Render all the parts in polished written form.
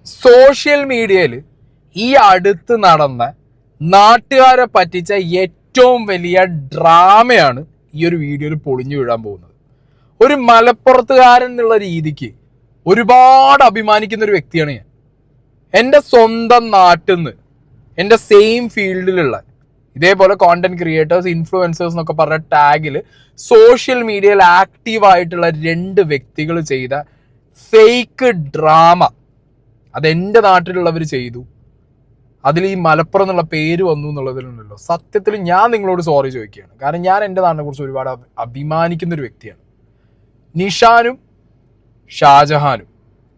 Social മീഡിയയിൽ ഈ അടുത്ത് നടന്ന നാട്ടുകാരെ പറ്റിച്ച ഏറ്റവും വലിയ ഡ്രാമയാണ് ഈ ഒരു വീഡിയോയിൽ പൊളിഞ്ഞു വീഴാൻ പോകുന്നത്. ഒരു മലപ്പുറത്തുകാരൻ എന്നുള്ള രീതിക്ക് ഒരുപാട് അഭിമാനിക്കുന്ന ഒരു വ്യക്തിയാണ് ഞാൻ. എൻ്റെ സ്വന്തം നാട്ടിൽ നിന്ന് എൻ്റെ സെയിം ഫീൽഡിലുള്ള ഇതേപോലെ കോണ്ടന്റ് ക്രിയേറ്റേഴ്സ്, ഇൻഫ്ലുവൻസേഴ്സ് എന്നൊക്കെ പറഞ്ഞ ടാഗിൽ സോഷ്യൽ മീഡിയയിൽ ആക്റ്റീവായിട്ടുള്ള 2 വ്യക്തികൾ ചെയ്ത ഫേക്ക് ഡ്രാമ അതെൻ്റെ നാട്ടിലുള്ളവർ ചെയ്തു. അതിൽ ഈ മലപ്പുറം എന്നുള്ള പേര് വന്നു എന്നുള്ളതിലുണ്ടല്ലോ, സത്യത്തിൽ ഞാൻ നിങ്ങളോട് സോറി ചോദിക്കുകയാണ്. കാരണം ഞാൻ എൻ്റെ നാടിനെ കുറിച്ച് ഒരുപാട് അഭിമാനിക്കുന്ന ഒരു വ്യക്തിയാണ്. നിഷാനും ഷാജഹാനും.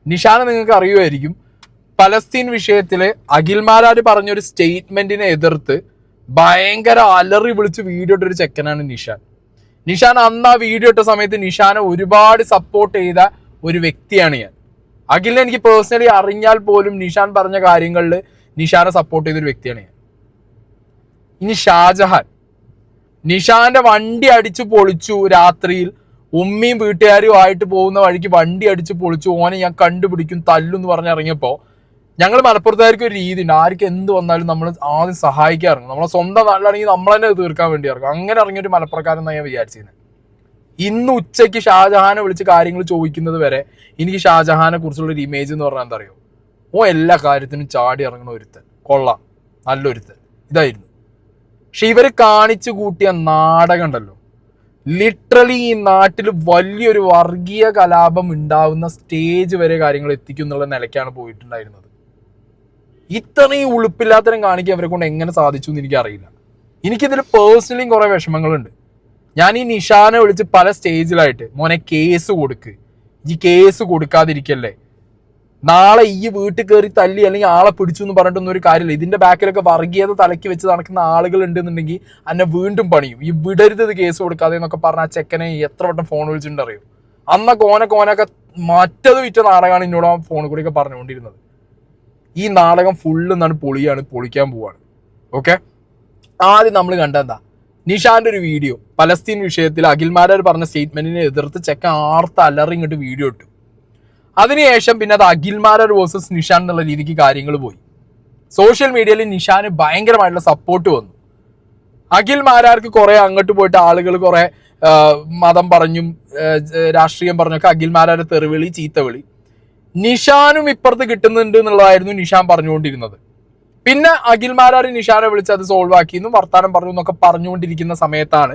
നിഷാനെ നിങ്ങൾക്ക് അറിയുമായിരിക്കും, പലസ്തീൻ വിഷയത്തിൽ അഖിൽമാരാർ പറഞ്ഞൊരു സ്റ്റേറ്റ്മെന്റിനെ എതിർത്ത് ഭയങ്കര അലറി വിളിച്ച് വീഡിയോ ഇട്ടൊരു ചെക്കനാണ് നിഷാൻ. നിഷാൻ അന്ന് ആ വീഡിയോ ഇട്ട സമയത്ത് നിഷാനെ ഒരുപാട് സപ്പോർട്ട് ചെയ്ത ഒരു വ്യക്തിയാണ് ഞാൻ. അഖിലിനെ എനിക്ക് പേഴ്സണലി അറിഞ്ഞാൽ പോലും നിഷാൻ പറഞ്ഞ കാര്യങ്ങളിൽ നിഷാനെ സപ്പോർട്ട് ചെയ്തൊരു വ്യക്തിയാണ് ഞാൻ. ഇനി ഷാജഹാൻ, നിഷാന്റെ വണ്ടി അടിച്ചു പൊളിച്ചു. രാത്രിയിൽ ഉമ്മയും വീട്ടുകാരും ആയിട്ട് പോകുന്ന വഴിക്ക് വണ്ടി അടിച്ചു പൊളിച്ചു. ഓനെ ഞാൻ കണ്ടുപിടിക്കും, തല്ലും എന്ന് പറഞ്ഞിറങ്ങിയപ്പോൾ ഞങ്ങൾ മലപ്പുറത്തുകാർക്ക് ഒരു രീതി ഉണ്ട്, ആർക്ക് എന്ത് വന്നാലും നമ്മൾ ആദ്യം സഹായിക്കാറുണ്ട്. നമ്മളെ സ്വന്തം നാട്ടിലാണെങ്കിൽ നമ്മൾ തന്നെ തീർക്കാൻ വേണ്ടി ഇറങ്ങും. അങ്ങനെ ഇറങ്ങിയൊരു മലപ്പുറക്കാരെന്നാണ് ഞാൻ വിചാരിച്ചിരുന്നത്. ഇന്ന് ഉച്ചയ്ക്ക് ഷാജഹാനെ വിളിച്ച് കാര്യങ്ങൾ ചോദിക്കുന്നത് വരെ എനിക്ക് ഷാജഹാനെ കുറിച്ചുള്ള ഒരു ഇമേജ് എന്ന് പറഞ്ഞാൽ എന്താ അറിയോ, എല്ലാ കാര്യത്തിനും ചാടി ഇറങ്ങണ ഒരുത്തൻ, കൊള്ളാം, നല്ലൊരുത്തൻ, ഇതായിരുന്നു. പക്ഷെ ഇവർ കാണിച്ചു കൂട്ടിയ നാടകം ഉണ്ടല്ലോ, ലിറ്ററലി ഈ നാട്ടിൽ വലിയൊരു വർഗീയ കലാപം ഉണ്ടാവുന്ന സ്റ്റേജ് വരെ കാര്യങ്ങൾ എത്തിക്കും എന്നുള്ള നിലയ്ക്കാണ് പോയിട്ടുണ്ടായിരുന്നത്. ഇത്രയും ഉളുപ്പില്ലാത്തരം കാണിക്കാൻ അവരെ കൊണ്ട് എങ്ങനെ സാധിച്ചു എന്ന് എനിക്കറിയില്ല. എനിക്കിതിൽ പേഴ്സണലി കുറെ വിഷമങ്ങളുണ്ട്. ഞാൻ ഈ നിഷാനെ വിളിച്ച് പല സ്റ്റേജിലായിട്ട്, മോനെ കേസ് കൊടുക്ക്, ഈ കേസ് കൊടുക്കാതിരിക്കല്ലേ, നാളെ ഈ വീട്ടിൽ കയറി തല്ലി അല്ലെങ്കിൽ ആളെ പിടിച്ചു എന്ന് പറഞ്ഞിട്ടൊന്നും ഒരു കാര്യമില്ല. ഇതിന്റെ ബാക്കിലൊക്കെ വർഗീയത തലക്കി വെച്ച് നടക്കുന്ന ആളുകൾ ഉണ്ടെന്നുണ്ടെങ്കിൽ എന്നെ വീണ്ടും പണിയും. ഈ വിടരുത് കേസ് കൊടുക്കാതെ എന്നൊക്കെ പറഞ്ഞ ആ ചെക്കനെ എത്ര വട്ടം ഫോൺ വിളിച്ചിട്ടുണ്ട് അറിയും. അന്നൊക്കെ ഓനൊക്കെ മറ്റത് വിറ്റ നാടകമാണ് എന്നോട് ആ ഫോണിൽ കൂടിയൊക്കെ പറഞ്ഞുകൊണ്ടിരുന്നത്. ഈ നാടകം ഫുള്ള് എന്നാണ് പൊളിക്കാൻ പോവാണ്. ഓക്കെ, ആദ്യം നമ്മൾ കണ്ടെന്താ, നിഷാന്റെ ഒരു വീഡിയോ പലസ്തീൻ വിഷയത്തിൽ അഖിൽമാരാർ പറഞ്ഞ സ്റ്റേറ്റ്മെന്റിനെ എതിർത്ത് ചെക്കൻ ആർത്ത് അലറി ഇങ്ങോട്ട് വീഡിയോ ഇട്ടു. അതിനുശേഷം പിന്നെ അത് അഖിൽമാരാർ വേഴ്സസ് നിഷാൻ എന്നുള്ള രീതിക്ക് കാര്യങ്ങൾ പോയി. സോഷ്യൽ മീഡിയയിൽ നിഷാന് ഭയങ്കരമായിട്ടുള്ള സപ്പോർട്ട് വന്നു. അഖിൽമാരാർക്ക് കുറെ അങ്ങോട്ട് പോയിട്ട് ആളുകൾ കുറെ മതം പറഞ്ഞും രാഷ്ട്രീയം പറഞ്ഞൊക്കെ അഖിൽമാരാരെ തെറിവിളി, ചീത്തവിളി. നിഷാനും ഇപ്പുറത്ത് കിട്ടുന്നുണ്ട് എന്നുള്ളതായിരുന്നു നിഷാൻ പറഞ്ഞുകൊണ്ടിരുന്നത്. പിന്നെ അഖിൽമാരാർ നിഷാനെ വിളിച്ച് അത് സോൾവ് ആക്കിയെന്നും വർത്താനം പറഞ്ഞു എന്നൊക്കെ പറഞ്ഞുകൊണ്ടിരിക്കുന്ന സമയത്താണ്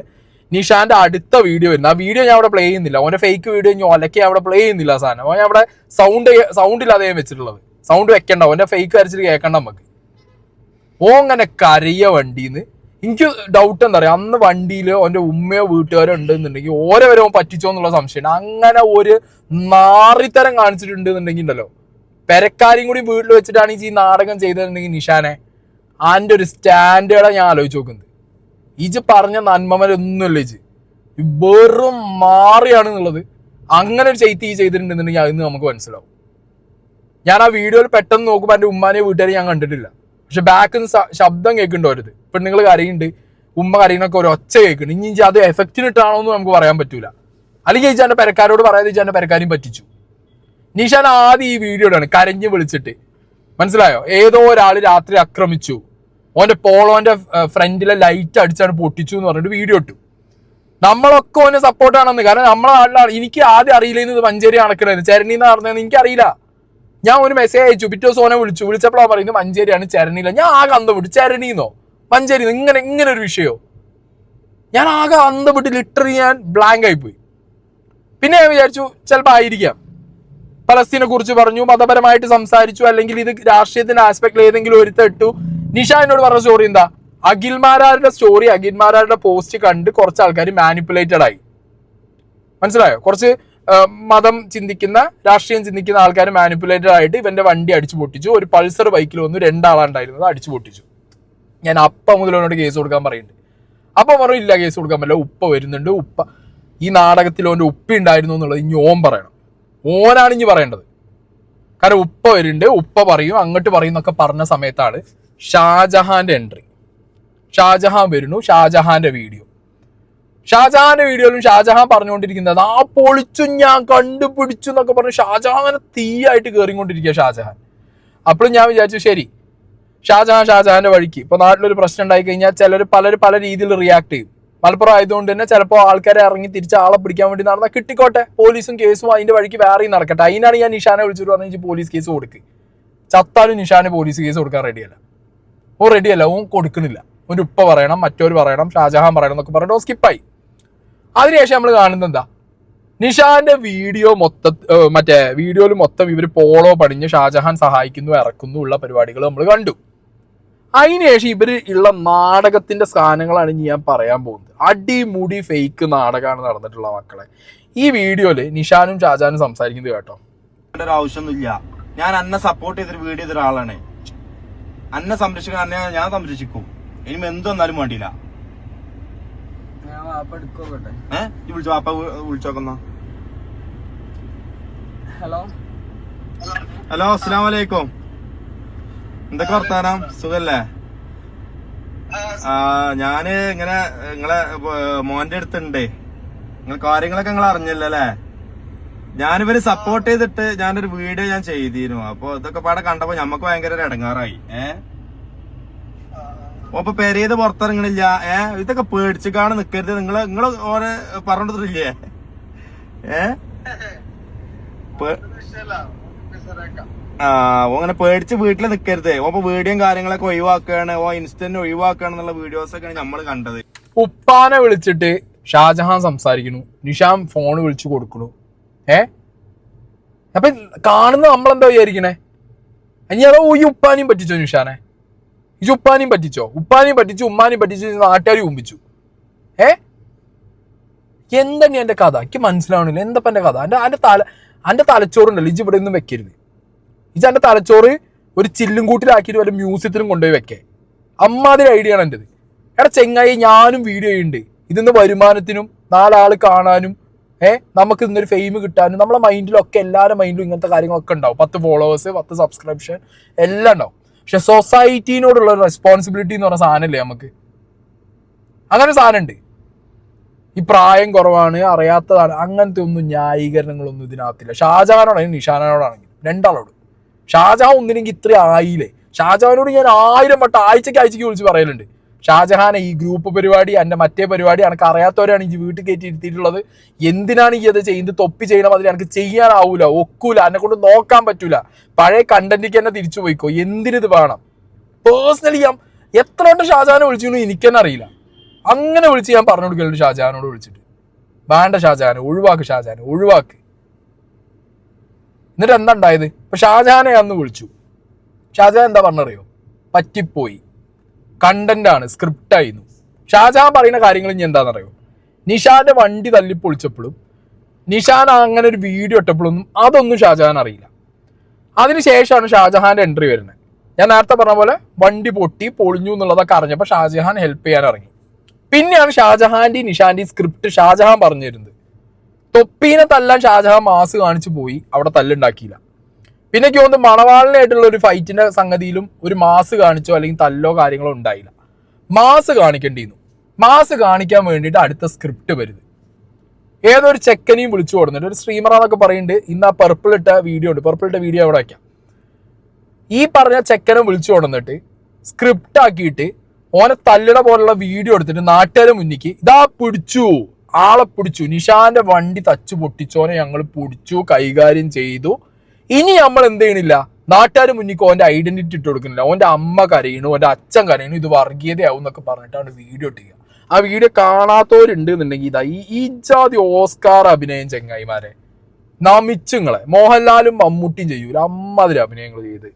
നിഷാന്റെ അടുത്ത വീഡിയോ വരുന്നത്. ആ വീഡിയോ ഞാൻ അവിടെ പ്ലേ ചെയ്യുന്നില്ല, ഓന്റെ ഫേക്ക് വീഡിയോ ഞാൻ ഒലക്കെ അവിടെ പ്ലേ ചെയ്യുന്നില്ല. ആ സാധനം ഞാൻ അവിടെ സൗണ്ട് ഇല്ലാതെ ഞാൻ വെച്ചിട്ടുള്ളത്. സൗണ്ട് വെക്കണ്ട, ഓന്റെ ഫേക്ക് വരച്ചിട്ട് കേൾക്കണ്ട നമുക്ക്. അങ്ങനെ കരയ വണ്ടിന്ന്. എനിക്ക് ഡൗട്ട് എന്താ പറയുക, അന്ന് വണ്ടിയിൽ ഓന്റെ ഉമ്മയോ വീട്ടുകാരോ ഉണ്ടെന്നുണ്ടെങ്കിൽ ഓരോ വരെ ഓൻ പറ്റിച്ചോ എന്നുള്ള സംശയമാണ്. അങ്ങനെ ഒരു നാറിത്തരം കാണിച്ചിട്ടുണ്ട് എന്നുണ്ടെങ്കിൽ ഉണ്ടല്ലോ, പെരക്കാരും കൂടി വീട്ടിൽ വെച്ചിട്ടാണ് ഈ നാടകം ചെയ്തിട്ടുണ്ടെങ്കിൽ നിഷാനെ ആൻ്റെ ഒരു സ്റ്റാൻഡേർഡാണ് ഞാൻ ആലോചിച്ച് നോക്കുന്നത്. ഇജ് പറഞ്ഞ നന്മമരൊന്നുമല്ല, ഇജ് വെറും മാറിയാണെന്നുള്ളത്. അങ്ങനെ ഒരു ചെയ്തിട്ടുണ്ടെന്നുണ്ടെങ്കിൽ അതിന് നമുക്ക് മനസ്സിലാവും. ഞാൻ ആ വീഡിയോയിൽ പെട്ടെന്ന് നോക്കുമ്പോൾ എൻ്റെ ഉമ്മാനെയും വീട്ടുകാരെയും ഞാൻ കണ്ടിട്ടില്ല. പക്ഷെ ബാക്കിൽ നിന്ന് ശബ്ദം കേൾക്കുന്നുണ്ടോ അവരത്, പെണ്ണുങ്ങൾ കരയുണ്ട്, ഉമ്മ കരയുന്നൊക്കെ ഒരു ഒച്ച കേൾക്കുന്നുണ്ട്. ഇനി അത് എഫക്റ്റിനിട്ടാണോ എന്ന് നമുക്ക് പറയാൻ പറ്റൂല. അല്ലെങ്കിൽ ഇജ് എൻ്റെ പെരക്കാരോട് പറയാതെ ഇജ് എൻ്റെ പെരക്കാരെയും പറ്റിച്ചു. നിഷാൻ ആദ്യം ഈ വീഡിയോയിലാണ് കരഞ്ഞ് വിളിച്ചിട്ട്, മനസ്സിലായോ, ഏതോ ഒരാൾ രാത്രി ആക്രമിച്ചു, ഓന്റെ പോളോന്റെ ഫ്രണ്ടിലെ ലൈറ്റ് അടിച്ചാണ് പൊട്ടിച്ചു എന്ന് പറഞ്ഞിട്ട് വീഡിയോ ഇട്ടു. നമ്മളൊക്കെ ഓനെ സപ്പോർട്ടാണെന്ന്. കാരണം നമ്മളെ നാട്ടിലാണ്. എനിക്ക് ആദ്യം അറിയില്ലെന്ന് മഞ്ചേരി അണക്കണത് ചരണിന്ന് നടന്നതെന്ന് എനിക്കറിയില്ല. ഞാൻ ഒരു മെസ്സേജ് അയച്ചു, പിറ്റേ ദിവസം ഓനെ വിളിച്ചപ്പോഴാണ് പറയുന്നത് മഞ്ചേരിയാണ്, ചരണിയില്ല. ഞാൻ ആകെ അന്തം വിട്ടു, ചരണിന്നോ മഞ്ചേരിന്നോ, ഇങ്ങനെ ഒരു വിഷയോ. ഞാൻ ആകെ അന്തം വിട്ട് ലിറ്ററി ഞാൻ ബ്ലാങ്ക് ആയിപ്പോയി. പിന്നെ ഞാൻ വിചാരിച്ചു ചിലപ്പോൾ ആയിരിക്കാം, പലസ്തീനെ കുറിച്ച് പറഞ്ഞു, മതപരമായിട്ട് സംസാരിച്ചു, അല്ലെങ്കിൽ ഇത് രാഷ്ട്രീയത്തിന്റെ ആസ്പെക്ടിൽ ഏതെങ്കിലും ഒരുത്തിട്ടു. നിഷാനോട് പറഞ്ഞ സ്റ്റോറി എന്താ, അഖിൽമാരാരുടെ സ്റ്റോറി, അഖിൽമാരാരുടെ പോസ്റ്റ് കണ്ട് കുറച്ച് ആൾക്കാർ മാനിപ്പുലേറ്റഡ് ആയി. മനസ്സിലായോ, കുറച്ച് മതം ചിന്തിക്കുന്ന, രാഷ്ട്രീയം ചിന്തിക്കുന്ന ആൾക്കാർ മാനിപ്പുലേറ്റഡ് ആയിട്ട് ഇവന്റെ വണ്ടി അടിച്ചു പൊട്ടിച്ചു. ഒരു പൾസർ ബൈക്കിൽ വന്നു, 2 ആളുണ്ടായിരുന്നത്, അടിച്ചു പൊട്ടിച്ചു. ഞാൻ അപ്പം മുതൽ അവനോട് കേസ് കൊടുക്കാൻ പറയുന്നുണ്ട്. അപ്പം പറഞ്ഞു ഇല്ല, കേസ് കൊടുക്കാൻ പറ്റില്ല, ഉപ്പ വരുന്നുണ്ട്, ഉപ്പ ഈ നാടകത്തിൽ ഓൻ്റെ ഉപ്പ ഉണ്ടായിരുന്നു എന്നുള്ളത് ഇനി ഓൻ പറയണം. ഓനാണ് ഇനി പറയേണ്ടത്. കാരണം ഉപ്പ വരുന്നുണ്ട്, ഉപ്പ പറയും, അങ്ങോട്ട് പറയും എന്നൊക്കെ പറഞ്ഞ സമയത്താണ് ഷാജഹാന്റെ എൻട്രി. ഷാജഹാൻ വരുന്നു, ഷാജഹാന്റെ വീഡിയോയിലും ഷാജഹാൻ പറഞ്ഞുകൊണ്ടിരിക്കുന്നത് ആ പൊളിച്ചു, ഞാൻ കണ്ടുപിടിച്ചു എന്നൊക്കെ പറഞ്ഞു ഷാജഹാനെ തീയായിട്ട് കയറിക്കൊണ്ടിരിക്കുക. ഷാജഹാൻ അപ്പോഴും ഞാൻ വിചാരിച്ചു ശരി ഷാജഹാന്റെ വഴിക്ക്. ഇപ്പൊ നാട്ടിലൊരു പ്രശ്നം ഉണ്ടായി കഴിഞ്ഞാൽ പലരും പല രീതിയിൽ റിയാക്ട് ചെയ്യും. മലപ്പുറം ആയതുകൊണ്ട് തന്നെ ചിലപ്പോൾ ആൾക്കാരെ ഇറങ്ങി തിരിച്ച് ആളെ പിടിക്കാൻ വേണ്ടി നടന്നാൽ കിട്ടിക്കോട്ടെ, പോലീസും കേസും അതിന്റെ വഴിക്ക് വേറെയും നടക്കട്ടെ. അതിനാണ് ഞാൻ നിഷാനെ വിളിച്ചിട്ട് പറഞ്ഞു പോലീസ് കേസ് കൊടുക്ക്. ചത്താലും നിഷാന് പോലീസ് കേസ് കൊടുക്കാൻ റെഡിയല്ല. ഓൻ കൊടുക്കണില്ല. ഒരു ഉപ്പ പറയണം, മറ്റൊരു പറയണം, ഷാജഹാൻ പറയണം എന്നൊക്കെ പറഞ്ഞിട്ട് സ്കിപ്പായി. അതിനുശേഷം നമ്മൾ കാണുന്നത് എന്താ, നിഷാന്റെ വീഡിയോയിൽ മൊത്തം ഇവർ പോളോ പണിഞ്ഞ് ഷാജഹാൻ സഹായിക്കുന്നു ഇറക്കുന്നു ഉള്ള പരിപാടികൾ നമ്മൾ കണ്ടു. അതിനുശേഷം ഇവർ ഉള്ള നാടകത്തിന്റെ സാധനങ്ങളാണ് ഞാൻ പറയാൻ പോകുന്നത്. അടിമുടി ഫേക്ക് നാടകമാണ് നടന്നിട്ടുള്ള മക്കളെ. ഈ വീഡിയോയില് നിഷാനും ഷാജഹാനും സംസാരിക്കുന്നത് കേട്ടോ. ആവശ്യമൊന്നുമില്ല, ഞാൻ അന്നെ സപ്പോർട്ട് ചെയ്തൊരു വീഡിയോ ചെയ്ത ഒരാളാണ്. അന്നെ സംരക്ഷിക്കാൻ അന്നെ ഞാൻ സംരക്ഷിക്കും. ഇനി എന്തൊന്നാലും വേണ്ടിയില്ല. വിളിച്ചോ, വാപ്പ വിളിച്ചോക്കുന്ന. ഹലോ, അസ്സലാമു അലൈക്കും. എന്തൊക്കെ വർത്താനം? സുഖല്ലേ? ഞാന് ഇങ്ങനെ നിങ്ങളെ മോന്റെ അടുത്തുണ്ട്. നിങ്ങൾ കാര്യങ്ങളൊക്കെ നിങ്ങൾ അറിഞ്ഞല്ലോ അല്ലേ? ഞാനിവര് സപ്പോർട്ട് ചെയ്തിട്ട് ഞാനൊരു വീഡിയോ ഞാൻ ചെയ്തിരുന്നു. അപ്പൊ ഇതൊക്കെ പാടെ കണ്ടപ്പോ ഞമ്മക്ക് ഭയങ്കര ഇടങ്ങാറായി. അപ്പൊ പെരയത് പുറത്തിറങ്ങണില്ല. ഇതൊക്കെ പേടിച്ച് കാണാൻ നിക്കരുത്. നിങ്ങള് ഓരോ പറഞ്ഞിട്ടില്ലേ? അങ്ങനെ പേടിച്ച് വീട്ടിൽ നിക്കരുത്. അപ്പൊ വീഡിയോയും കാര്യങ്ങളൊക്കെ ഒഴിവാക്കുകയാണ്, ഇൻസ്റ്റന്റ് ഒഴിവാക്കുകയാണ് എന്നുള്ള വീഡിയോസ് ഒക്കെയാണ് നമ്മൾ കണ്ടത്. ഉപ്പാനെ വിളിച്ചിട്ട് ഷാജഹാൻ സംസാരിക്കുന്നു, നിഷാൻ ഫോൺ വിളിച്ചു കൊടുക്കണു. അപ്പൊ കാണുന്ന നമ്മളെന്താ വിചാരിക്കണേ? ഇനി അതോ ഈ ഉപ്പാനെയും പറ്റിച്ചോ നിഷാനെ? ഈ ഉപ്പാനെയും പറ്റിച്ചോ? ഉപ്പാനെയും പറ്റിച്ചു, ഉമ്മാനെയും പറ്റിച്ചു, നാട്ടുകാരും ഉമ്പിച്ചു. എന്താണ് എന്റെ കഥ? എനിക്ക് മനസ്സിലാവണില്ല. എന്തപ്പ എന്റെ കഥ? എന്റെ തലച്ചോറുണ്ടല്ലോ, ഇജ് ഇവിടെ ഒന്നും വെക്കരുത്. ഇജ് എന്റെ തലച്ചോറ് ഒരു ചില്ലും കൂട്ടിലാക്കിയിട്ട് വല്ല മ്യൂസിയത്തിലും കൊണ്ടുപോയി വെക്കേ. അമ്മാതിരി ഐഡിയ ആണ് എന്റേത്. ചെങ്ങായി ഞാനും വീഡിയോ ചെയ്യുന്നുണ്ട്. ഇതിന്ന് വരുമാനത്തിനും 4 ആള് കാണാനും നമുക്ക് ഇന്നൊരു ഫെയിം കിട്ടാനും നമ്മളെ മൈൻഡിലൊക്കെ എല്ലാവരുടെ മൈൻഡിലും ഇങ്ങനത്തെ കാര്യങ്ങളൊക്കെ ഉണ്ടാവും. 10 ഫോളോവേഴ്സ്, 10 സബ്സ്ക്രിപ്ഷൻ എല്ലാം ഉണ്ടാവും. പക്ഷെ സൊസൈറ്റീനോടുള്ള റെസ്പോൺസിബിലിറ്റി എന്ന് പറഞ്ഞ സാധനമല്ലേ നമുക്ക്? അങ്ങനെ സാധനം ഉണ്ട്. ഈ പ്രായം കുറവാണ്, അറിയാത്തതാണ്, അങ്ങനത്തെ ഒന്നും ന്യായീകരണങ്ങളൊന്നും ഇതിനകത്തില്ല. ഷാജഹാനോടാണെങ്കിൽ നിഷാനോടാണെങ്കിലും രണ്ടാളോട്. ഷാജഹാൻ ഒന്നിനെങ്കിൽ ഇത്ര ആയില്ലേ? ഷാജഹാനോട് ഞാൻ 1000 വട്ടം ആഴ്ചക്ക് വിളിച്ച് പറയലുണ്ട്. ഷാജഹാനെ ഈ ഗ്രൂപ്പ് പരിപാടി, എൻ്റെ മറ്റേ പരിപാടി എനിക്ക് അറിയാത്തവരാണ് ഈ വീട്ടിൽ കയറ്റി ഇരുത്തിയിട്ടുള്ളത്. എന്തിനാണ് ഈ അത് ചെയ്യുന്നത്? തൊപ്പി ചെയ്യണം, അതിൽ എനിക്ക് ചെയ്യാനാവൂല, ഒക്കൂല, എന്നെ കൊണ്ട് നോക്കാൻ പറ്റൂല. പഴയ കണ്ടന്റിക്ക് തന്നെ തിരിച്ചു പോയിക്കോ. എന്തിനിത് വേണം? പേഴ്സണലി ഞാൻ എത്ര വട്ടം ഷാജഹാനെ വിളിച്ചു എനിക്ക് തന്നെ അറിയില്ല. അങ്ങനെ വിളിച്ച് ഞാൻ പറഞ്ഞു കൊടുക്കലുണ്ട് ഷാജഹാനോട് വിളിച്ചിട്ട്, വേണ്ട ഷാജഹാനെ ഒഴിവാക്ക്, ഷാജഹാനെ ഒഴിവാക്ക്. എന്നിട്ട് എന്താ ഉണ്ടായത്? ഇപ്പൊ ഷാജഹാനെ അന്ന് വിളിച്ചു. ഷാജഹാൻ എന്താ പറഞ്ഞറിയോ? പറ്റിപ്പോയി, കണ്ടന്റ് ആണ്, സ്ക്രിപ്റ്റ് ആയിരുന്നു. ഷാജഹാൻ പറയുന്ന കാര്യങ്ങൾ ഇനി എന്താണെന്നറിയോ? നിഷാന്റെ വണ്ടി തല്ലിപ്പൊളിച്ചപ്പോഴും നിഷാൻ അങ്ങനെ ഒരു വീഡിയോ ഇട്ടപ്പോഴൊന്നും അതൊന്നും ഷാജഹാൻ അറിയില്ല. അതിനുശേഷമാണ് ഷാജഹാന്റെ എൻട്രി വരുന്നത്. ഞാൻ നേരത്തെ പറഞ്ഞ പോലെ വണ്ടി പൊളിഞ്ഞു എന്നുള്ളതൊക്കെ അറിഞ്ഞപ്പോൾ ഷാജഹാൻ ഹെൽപ്പ് ചെയ്യാൻ ഇറങ്ങി. പിന്നെയാണ് ഷാജഹാന്റെയും നിഷാന്റെയും സ്ക്രിപ്റ്റ് ഷാജഹാൻ പറഞ്ഞു തരുന്നത്. തൊപ്പീനെ തല്ലാൻ ഷാജഹാൻ മാസ് കാണിച്ചു പോയി, അവിടെ തല്ലുണ്ടാക്കിയില്ല. പിന്നെ എനിക്ക് തോന്നുന്നു മണവാളിനായിട്ടുള്ള ഒരു ഫൈറ്റിന്റെ സംഗതിയിലും ഒരു മാസ് കാണിച്ചോ അല്ലെങ്കിൽ തല്ലോ കാര്യങ്ങളോ ഉണ്ടായില്ല. മാസ് കാണിക്കേണ്ടിയിരുന്നു. മാസ് കാണിക്കാൻ വേണ്ടിയിട്ട് അടുത്ത സ്ക്രിപ്റ്റ് വരുന്നത് ഏതൊരു ചെക്കനെയും വിളിച്ചു കൊടുത്തിട്ട് ഒരു സ്ട്രീമറാന്നൊക്കെ പറയുന്നുണ്ട്. ഇന്ന് ആ പർപ്പിൾ ഇട്ട വീഡിയോ ഉണ്ട്, പർപ്പിൾ ഇട്ട വീഡിയോ അവിടെ വയ്ക്കാം. ഈ പറഞ്ഞ ചെക്കനെ വിളിച്ചു കൊടുത്തിട്ട് സ്ക്രിപ്റ്റ് ആക്കിയിട്ട് ഓനെ തല്ലിട പോലുള്ള വീഡിയോ എടുത്തിട്ട് നാട്ടുകാരെ മുന്നിക്ക് ഇതാ പിടിച്ചു, ആളെ പിടിച്ചു, നിഷാന്റെ വണ്ടി തച്ചു പൊട്ടിച്ചോനെ ഞങ്ങൾ പിടിച്ചു, കൈകാര്യം ചെയ്തു. ഇനി നമ്മൾ എന്ത് ചെയ്യണില്ല? നാട്ടുകാർ മുന്നിക്ക് ഓന്റെ ഐഡന്റിറ്റി ഇട്ട് കൊടുക്കുന്നില്ല. ഓന്റെ അമ്മ കരയണു, ഓന്റെ അച്ഛൻ കരയണു, ഇത് വർഗീയതയാവും എന്നൊക്കെ പറഞ്ഞിട്ടാണ് വീഡിയോ ഇട്ടുക. ആ വീഡിയോ കാണാത്തവരുണ്ട് എന്നുണ്ടെങ്കിൽ ഇതാ ഈ ജാതി ഓസ്കാർ അഭിനയം ചെങ്ങായിമാരെ നമിച്ചുങ്ങളെ മോഹൻലാലും മമ്മൂട്ടിയും ചെയ്യൂല അമ്മാതിരി അഭിനയങ്ങൾ ചെയ്ത്.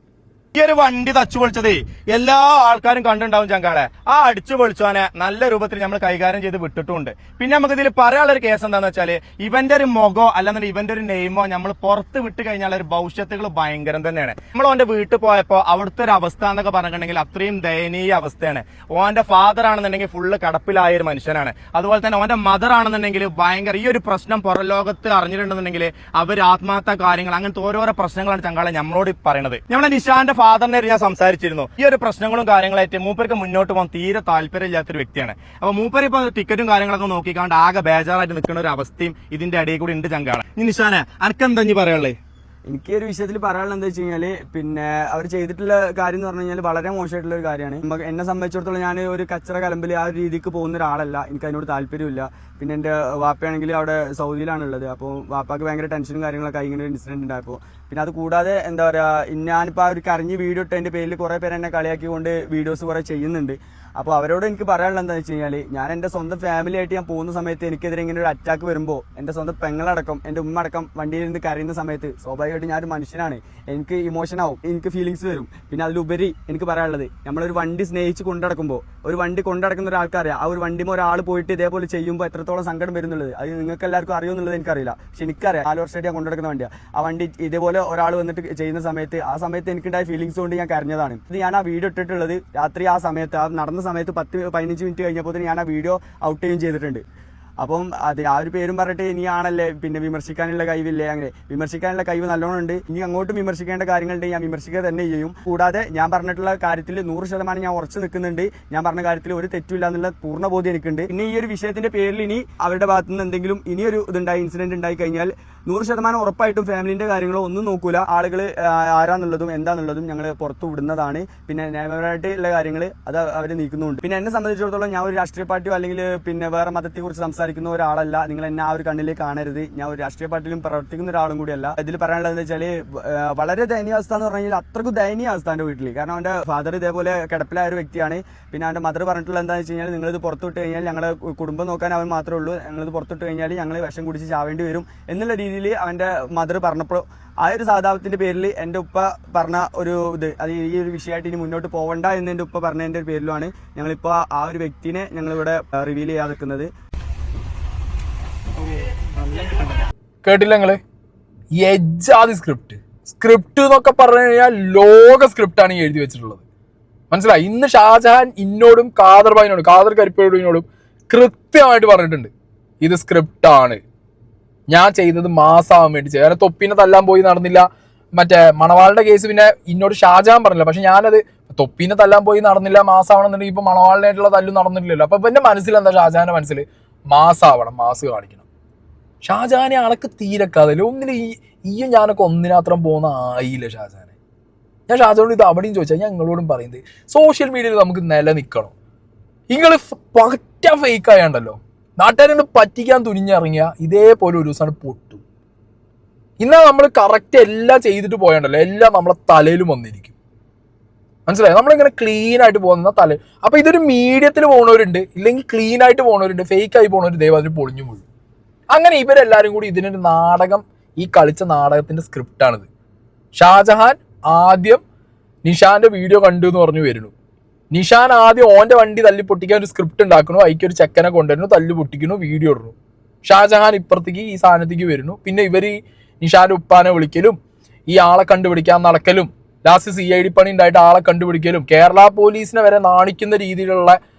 ഈ ഒരു വണ്ടി തച്ചു പൊളിച്ചതേ എല്ലാ ആൾക്കാരും കണ്ടുണ്ടാവും ചങ്കാളെ. ആ അടിച്ചു പൊളിച്ചോനെ നല്ല രൂപത്തിൽ നമ്മൾ കൈകാര്യം ചെയ്ത് വിട്ടിട്ടുണ്ട്. പിന്നെ നമുക്ക് ഇതിൽ പറയാനുള്ള ഒരു കേസ് എന്താന്ന് വെച്ചാല് ഇവന്റെ ഒരു മുഖോ അല്ലെന്നുണ്ടെങ്കിൽ ഇവന്റെ ഒരു നെയിമോ നമ്മൾ പുറത്ത് വിട്ട് കഴിഞ്ഞാൽ ഒരു ഭവിഷ്യത്തുകൾ ഭയങ്കരം തന്നെയാണ്. നമ്മൾ ഓന്റെ വീട്ടിൽ പോയപ്പോ അവിടുത്തെ ഒരു അവസ്ഥ എന്നൊക്കെ പറഞ്ഞിട്ടുണ്ടെങ്കിൽ അത്രയും ദയനീയ അവസ്ഥയാണ്. ഓന്റെ ഫാദർ ആണെന്നുണ്ടെങ്കിൽ ഫുള്ള് കടപ്പിലായ ഒരു മനുഷ്യനാണ്. അതുപോലെ തന്നെ ഓന്റെ മദർ ആണെന്നുണ്ടെങ്കിൽ ഭയങ്കര ഈ ഒരു പ്രശ്നം പുറം ലോകത്ത് അറിഞ്ഞിട്ടുണ്ടെന്നുണ്ടെങ്കിൽ അവർ ആത്മഹത്യാ കാര്യങ്ങൾ അങ്ങനത്തെ ഓരോരോ പ്രശ്നങ്ങളാണ് ചങ്കാളെ നമ്മളോട് പറയുന്നത്. നമ്മളെ നിഷാന്റെ ഫാദറിനെ ഞാൻ സംസാരിച്ചിരുന്നു. ഈ ഒരു പ്രശ്നങ്ങളും കാര്യങ്ങളായിട്ട് മൂപ്പർക്ക് മുന്നോട്ട് പോകാൻ തീരെ താല്പര്യമില്ലാത്തൊരു വ്യക്തിയാണ്. അപ്പൊ മൂപ്പര് ഇപ്പൊ ടിക്കറ്റും കാര്യങ്ങളൊക്കെ നോക്കിക്കാണ്ട് ആകെ ബേജാറായിട്ട് നിൽക്കുന്ന ഒരു അവസ്ഥയും ഇതിന്റെ ഇടയിൽ കൂടി ഉണ്ട് ചങ്കാളെ. നിഷാനെ അനക്കെന്താ പറയാനുള്ളത്? എനിക്ക് ഒരു വിഷയത്തിൽ പറയാനുള്ളത് എന്താ വെച്ച് കഴിഞ്ഞാൽ പിന്നെ അവർ ചെയ്തിട്ടുള്ള കാര്യം എന്ന് പറഞ്ഞു കഴിഞ്ഞാൽ വളരെ മോശമായിട്ടുള്ള ഒരു കാര്യമാണ്. എന്നെ സംബന്ധിച്ചിടത്തോളം ഞാൻ ഒരു കച്ചറ കലമ്പിൽ ആ ഒരു രീതിക്ക് പോകുന്ന ഒരാളല്ല. എനിക്ക് അതിനോട് താല്പര്യമില്ല. പിന്നെ എൻ്റെ വാപ്പയാണെങ്കിൽ അവിടെ സൗദിയിലാണുള്ളത്. അപ്പോൾ വാപ്പാക്ക് ഭയങ്കര ടെൻഷനും കാര്യങ്ങളൊക്കെ ഇങ്ങനെ ഒരു ഇൻസിഡന്റ് ഉണ്ടായപ്പോൾ പിന്നെ അത് കൂടാതെ എന്താ പറയുക, ഞാനിപ്പോൾ അവർ കരഞ്ഞ് വീഡിയോ ഇട്ടതിൻ്റെ പേരിൽ കുറേ പേര് എന്നെ കളിയാക്കിക്കൊണ്ട് വീഡിയോസ് കുറേ ചെയ്യുന്നുണ്ട്. അപ്പോൾ അവരോട് എനിക്ക് പറയാനുള്ളത് എന്താണെന്ന് വെച്ച് കഴിഞ്ഞാൽ ഞാൻ എൻ്റെ സ്വന്തം ഫാമിലി ആയിട്ട് ഞാൻ പോകുന്ന സമയത്ത് എനിക്കെതിരെ ഇങ്ങനെ ഒരു അറ്റാക്ക് വരുമ്പോൾ എൻ്റെ സ്വന്തം പെങ്ങളടക്കം എൻ്റെ ഉമ്മ അടക്കം വണ്ടിയിൽ നിന്ന് കരയുന്ന സമയത്ത് സ്വാഭാവികമായിട്ട് ഞാനൊരു മനുഷ്യനാണ്, എനിക്ക് ഇമോഷൻ ആവും, എനിക്ക് ഫീലിങ്സ് വരും. പിന്നെ അതിലുപരി എനിക്ക് പറയാനുള്ളത്, നമ്മളൊരു വണ്ടി സ്നേഹിച്ച് കൊണ്ടടക്കുമ്പോൾ, ഒരു വണ്ടി കൊണ്ടടക്കുന്ന ഒരാൾക്കറിയാം ആ ഒരു വണ്ടിമോ ഒരാൾ പോയിട്ട് ഇതേപോലെ ചെയ്യുമ്പോൾ എത്രത്തോളം സങ്കടം വരുന്നുള്ളത്. അത് നിങ്ങൾക്ക് എല്ലാവർക്കും അറിയുമെന്നുള്ളത് എനിക്കറിയില്ല, പക്ഷെ എനിക്കറിയാം. 4 വർഷമായിട്ട് ഞാൻ കൊണ്ടുനടക്കുന്ന വണ്ടിയാണ്. ആ വണ്ടി ഇതേപോലെ ഒരാൾ വന്നിട്ട് ചെയ്യുന്ന സമയത്ത് ആ സമയത്ത് എനിക്കുണ്ടായ ഫീലിങ്സ് കൊണ്ട് ഞാൻ കരഞ്ഞതാണ്. ഇത് ഞാൻ ആ വീഡിയോ ഇട്ടിട്ടുള്ളത് രാത്രി ആ സമയത്ത്, ആ നടന്ന സമയത്ത് 10-15 മിനിറ്റ് കഴിഞ്ഞപ്പോൾ ഞാൻ ആ വീഡിയോ ഔട്ട് ചെയ്യുകയും ചെയ്തിട്ടുണ്ട്. അപ്പം അത് ആ ഒരു പേരും പറഞ്ഞിട്ട് ഇനി ആണല്ലേ പിന്നെ വിമർശിക്കാനുള്ള കഴിവില്ലേ, അങ്ങനെ വിമർശിക്കാനുള്ള കഴിവ് നല്ലോണം ഉണ്ട്. ഇനി അങ്ങോട്ടും വിമർശിക്കേണ്ട കാര്യങ്ങളുണ്ട്, ഞാൻ വിമർശിക്കുക തന്നെ ചെയ്യും. കൂടാതെ ഞാൻ പറഞ്ഞിട്ടുള്ള കാര്യത്തിൽ 100% ഞാൻ ഉറച്ചു നിൽക്കുന്നുണ്ട്. ഞാൻ പറഞ്ഞ കാര്യത്തിൽ ഒരു തെറ്റില്ല എന്നുള്ള പൂർണ്ണ ബോധ്യം എനിക്കുണ്ട്. പിന്നെ ഈ ഒരു വിഷയത്തിന്റെ പേരിൽ ഇനി അവരുടെ ഭാഗത്തു നിന്ന് എന്തെങ്കിലും ഇനിയൊരു ഇൻസിഡന്റ് ഉണ്ടായി കഴിഞ്ഞാൽ 100% ഉറപ്പായിട്ടും ഫാമിലിന്റെ കാര്യങ്ങളോ ഒന്നും നോക്കൂല. ആളുകൾ ആരാന്നുള്ളതും എന്താന്നുള്ളതും ഞങ്ങൾ പുറത്തു വിടുന്നതാണ്. പിന്നെ നിയമപരമായിട്ടുള്ള കാര്യങ്ങൾ അത് അവർ നീക്കുന്നുണ്ട്. പിന്നെ എന്നെ സംബന്ധിച്ചിടത്തോളം ഞാൻ ഒരു രാഷ്ട്രീയ പാർട്ടിയോ അല്ലെങ്കിൽ പിന്നെ വേറെ മതത്തെക്കുറിച്ച് സംസാരിക്കുന്ന ഒരാളല്ല. നിങ്ങൾ എന്നെ ആ ഒരു കണ്ണിലേക്ക് കാണരുത്. ഞാൻ ഒരു രാഷ്ട്രീയ പാർട്ടിയിലും പ്രവർത്തിക്കുന്ന ഒരാളും കൂടിയല്ല. ഇതിൽ പറയാനുള്ളത് എന്താ വെച്ചാൽ വളരെ ദയനീയാവസ്ഥ എന്ന് പറഞ്ഞു കഴിഞ്ഞാൽ അത്രക്കും ദയനീയാവസ്ഥ എൻ്റെ വീട്ടിൽ. കാരണം അവൻ്റെ ഫാദർ ഇതേപോലെ കിടപ്പിലായ ഒരു വ്യക്തിയാണ്. പിന്നെ അവൻ്റെ മദർ പറഞ്ഞിട്ടുള്ള എന്താണെന്ന് വെച്ച് കഴിഞ്ഞാൽ നിങ്ങളിത് പുറത്തുവിട്ട് കഴിഞ്ഞാൽ ഞങ്ങളുടെ കുടുംബം നോക്കാൻ അവൻ മാത്രമേ ഉള്ളൂ, ഞങ്ങളിത് പുറത്തുവിട്ട് കഴിഞ്ഞാൽ ഞങ്ങൾ വിഷം കുടിച്ച് ചാവേണ്ടി വരും എന്നുള്ള രീതിയിൽ അവൻ്റെ മദർ പറഞ്ഞപ്പോൾ ആ ഒരു സാധാരണത്തിന്റെ പേരിൽ എൻ്റെ ഉപ്പ പറഞ്ഞ ഒരു ഇത്, അത് ഈ ഒരു വിഷയമായിട്ട് ഇനി മുന്നോട്ട് പോകണ്ട എന്ന് എൻ്റെ ഉപ്പ പറഞ്ഞതിൻ്റെ പേരിലുമാണ് ഞങ്ങളിപ്പോൾ ആ ഒരു വ്യക്തിനെ ഞങ്ങളിവിടെ റിവീൽ ചെയ്യാതെ നിൽക്കുന്നത്. കേട്ടില്ല നിങ്ങള്? എജാതി സ്ക്രിപ്റ്റ് എന്നൊക്കെ പറഞ്ഞു കഴിഞ്ഞാൽ ലോക സ്ക്രിപ്റ്റാണ് ഈ എഴുതി വെച്ചിട്ടുള്ളത്. മനസ്സിലായി? ഇന്ന് ഷാജഹാൻ ഇന്നോടും ഖാദർ കരിപ്പയോടിനോടും കൃത്യമായിട്ട് പറഞ്ഞിട്ടുണ്ട്, ഇത് സ്ക്രിപ്റ്റാണ്, ഞാൻ ചെയ്തത് മാസാവാൻ വേണ്ടി ചെയ്തു. കാരണം തൊപ്പിനെ തല്ലാൻ പോയി നടന്നില്ല. മറ്റേ മണവാളിന്റെ കേസ് പിന്നെ ഇന്നോട് ഷാജഹാൻ പറഞ്ഞില്ല, പക്ഷെ ഞാനത് തൊപ്പിനെ തല്ലാൻ പോയി നടന്നില്ല മാസാവണമെന്നുണ്ടെങ്കിൽ ഇപ്പൊ മണവാളിനായിട്ടുള്ള തല്ലും നടന്നില്ലല്ലോ. അപ്പൊ എന്റെ മനസ്സിലെന്താ, ഷാജഹാന്റെ മനസ്സിൽ മാസാവണം, മാസ് കാണിക്കണം. ഷാജഹാനെ അണക്ക് തീരെ കഥയില്ല. ഒന്നിനും ഈയും ഞാനൊക്കെ ഒന്നിനാത്രം പോകുന്ന ആയില്ല ഷാജഹാനെ. ഞാൻ ഷാജഹാനോട് ഇത് അവിടെയും ചോദിച്ചാൽ ഞാൻ നിങ്ങളോടും പറയുന്നത്, സോഷ്യൽ മീഡിയയിൽ നമുക്ക് നിലനിൽക്കണം. നിങ്ങൾ പറ്റ ഫേക്ക് ആയാണ്ടല്ലോ, നാട്ടുകാരെ പറ്റിക്കാൻ തുനിഞ്ഞിറങ്ങിയ ഇതേപോലെ ഒരു ദിവസമാണ് പൊട്ടും. ഇന്നാ നമ്മൾ കറക്റ്റ് എല്ലാം ചെയ്തിട്ട് പോയണ്ടല്ലോ, എല്ലാം നമ്മളെ തലയിലും വന്നിരിക്കും. മനസ്സിലായി? നമ്മളിങ്ങനെ ക്ലീൻ ആയിട്ട് പോകുന്ന തല. അപ്പൊ ഇതൊരു മീഡിയത്തിൽ പോകുന്നവരുണ്ട്, ഇല്ലെങ്കിൽ ക്ലീൻ ആയിട്ട് പോകുന്നവരുണ്ട്, ഫേക്ക് ആയി പോകുന്നവർ ദൈവം അതിന് പൊളിഞ്ഞു വീഴും. അങ്ങനെ ഇവരെല്ലാരും കൂടി ഇതിനൊരു നാടകം, ഈ കളിച്ച നാടകത്തിന്റെ സ്ക്രിപ്റ്റാണിത്. ഷാജഹാൻ ആദ്യം നിഷാന്റെ വീഡിയോ കണ്ടു എന്ന് പറഞ്ഞു വരുന്നു. നിഷാൻ ആദ്യം ഓന്റെ വണ്ടി തല്ലി പൊട്ടിക്കാൻ ഒരു സ്ക്രിപ്റ്റ് ഉണ്ടാക്കുന്നു, അതിക്ക് ഒരു ചെക്കനെ കൊണ്ടുവരുന്നു, തല്ലു പൊട്ടിക്കുന്നു, വീഡിയോ ഇടുന്നു. ഷാജഹാൻ ഇപ്പുറത്തേക്ക് ഈ സാധനത്തേക്ക് വരുന്നു. പിന്നെ ഇവർ നിഷാന്റെ ഉപ്പാനെ വിളിക്കലും, ഈ ആളെ കണ്ടുപിടിക്കാൻ നടക്കലും, ലാസ്റ്റ് CID പണി ഉണ്ടായിട്ട് ആളെ കണ്ടുപിടിക്കലും, കേരള പോലീസിനെ വരെ നാണിക്കുന്ന രീതിയിലുള്ള